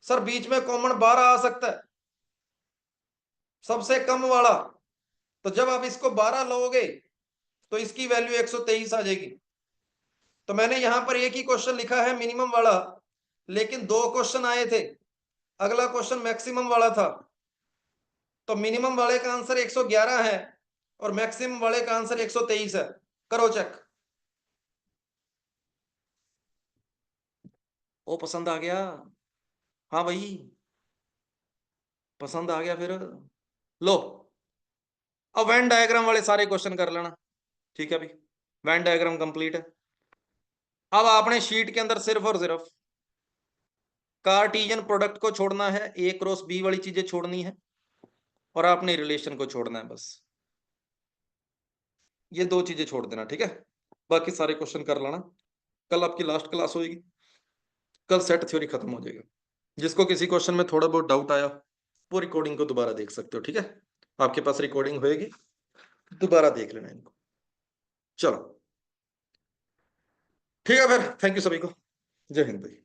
सर बीच में कॉमन 12 आ सकता है, सबसे कम वाला। तो जब आप इसको 12 लोगे तो इसकी वैल्यू 123 आ जाएगी। तो मैंने यहां पर एक ही क्वेश्चन लिखा है मिनिमम वाला, लेकिन दो क्वेश्चन आए थे, अगला क्वेश्चन मैक्सिमम वाला था। तो मिनिमम वाले का आंसर 111 है और मैक्सिमम वाले का आंसर 123 है। करो चेक। ओ पसंद आ गया, हाँ भाई, पसंद आ गया फिर। लो, अब वेन डायग्राम वाले सारे क्वेश्चन कर लेना, ठीक है भाई, वेन डायग्राम कंप्लीट है। अब आपने शीट के अंदर सिर्फ और सिर्फ कार्टिजियन प्रोडक्ट को छोड़ना है, ए क्रॉस बी वाली चीजें छोड़नी है, और आपने रिलेशन को छोड़ना है बस। ये दो चीजें छोड़ देना, ठीक है, बाकी सारे क्वेश्चन कर लेना। कल आपकी लास्ट क्लास होगी, कल सेट थ्योरी खत्म हो जाएगा। जिसको किसी क्वेश्चन में थोड़ा बहुत डाउट आया वो रिकॉर्डिंग को दोबारा देख सकते हो, ठीक है, आपके पास रिकॉर्डिंग होएगी, दोबारा देख लेना इनको। चलो ठीक है फिर, थैंक यू सभी को, जय हिंद भाई।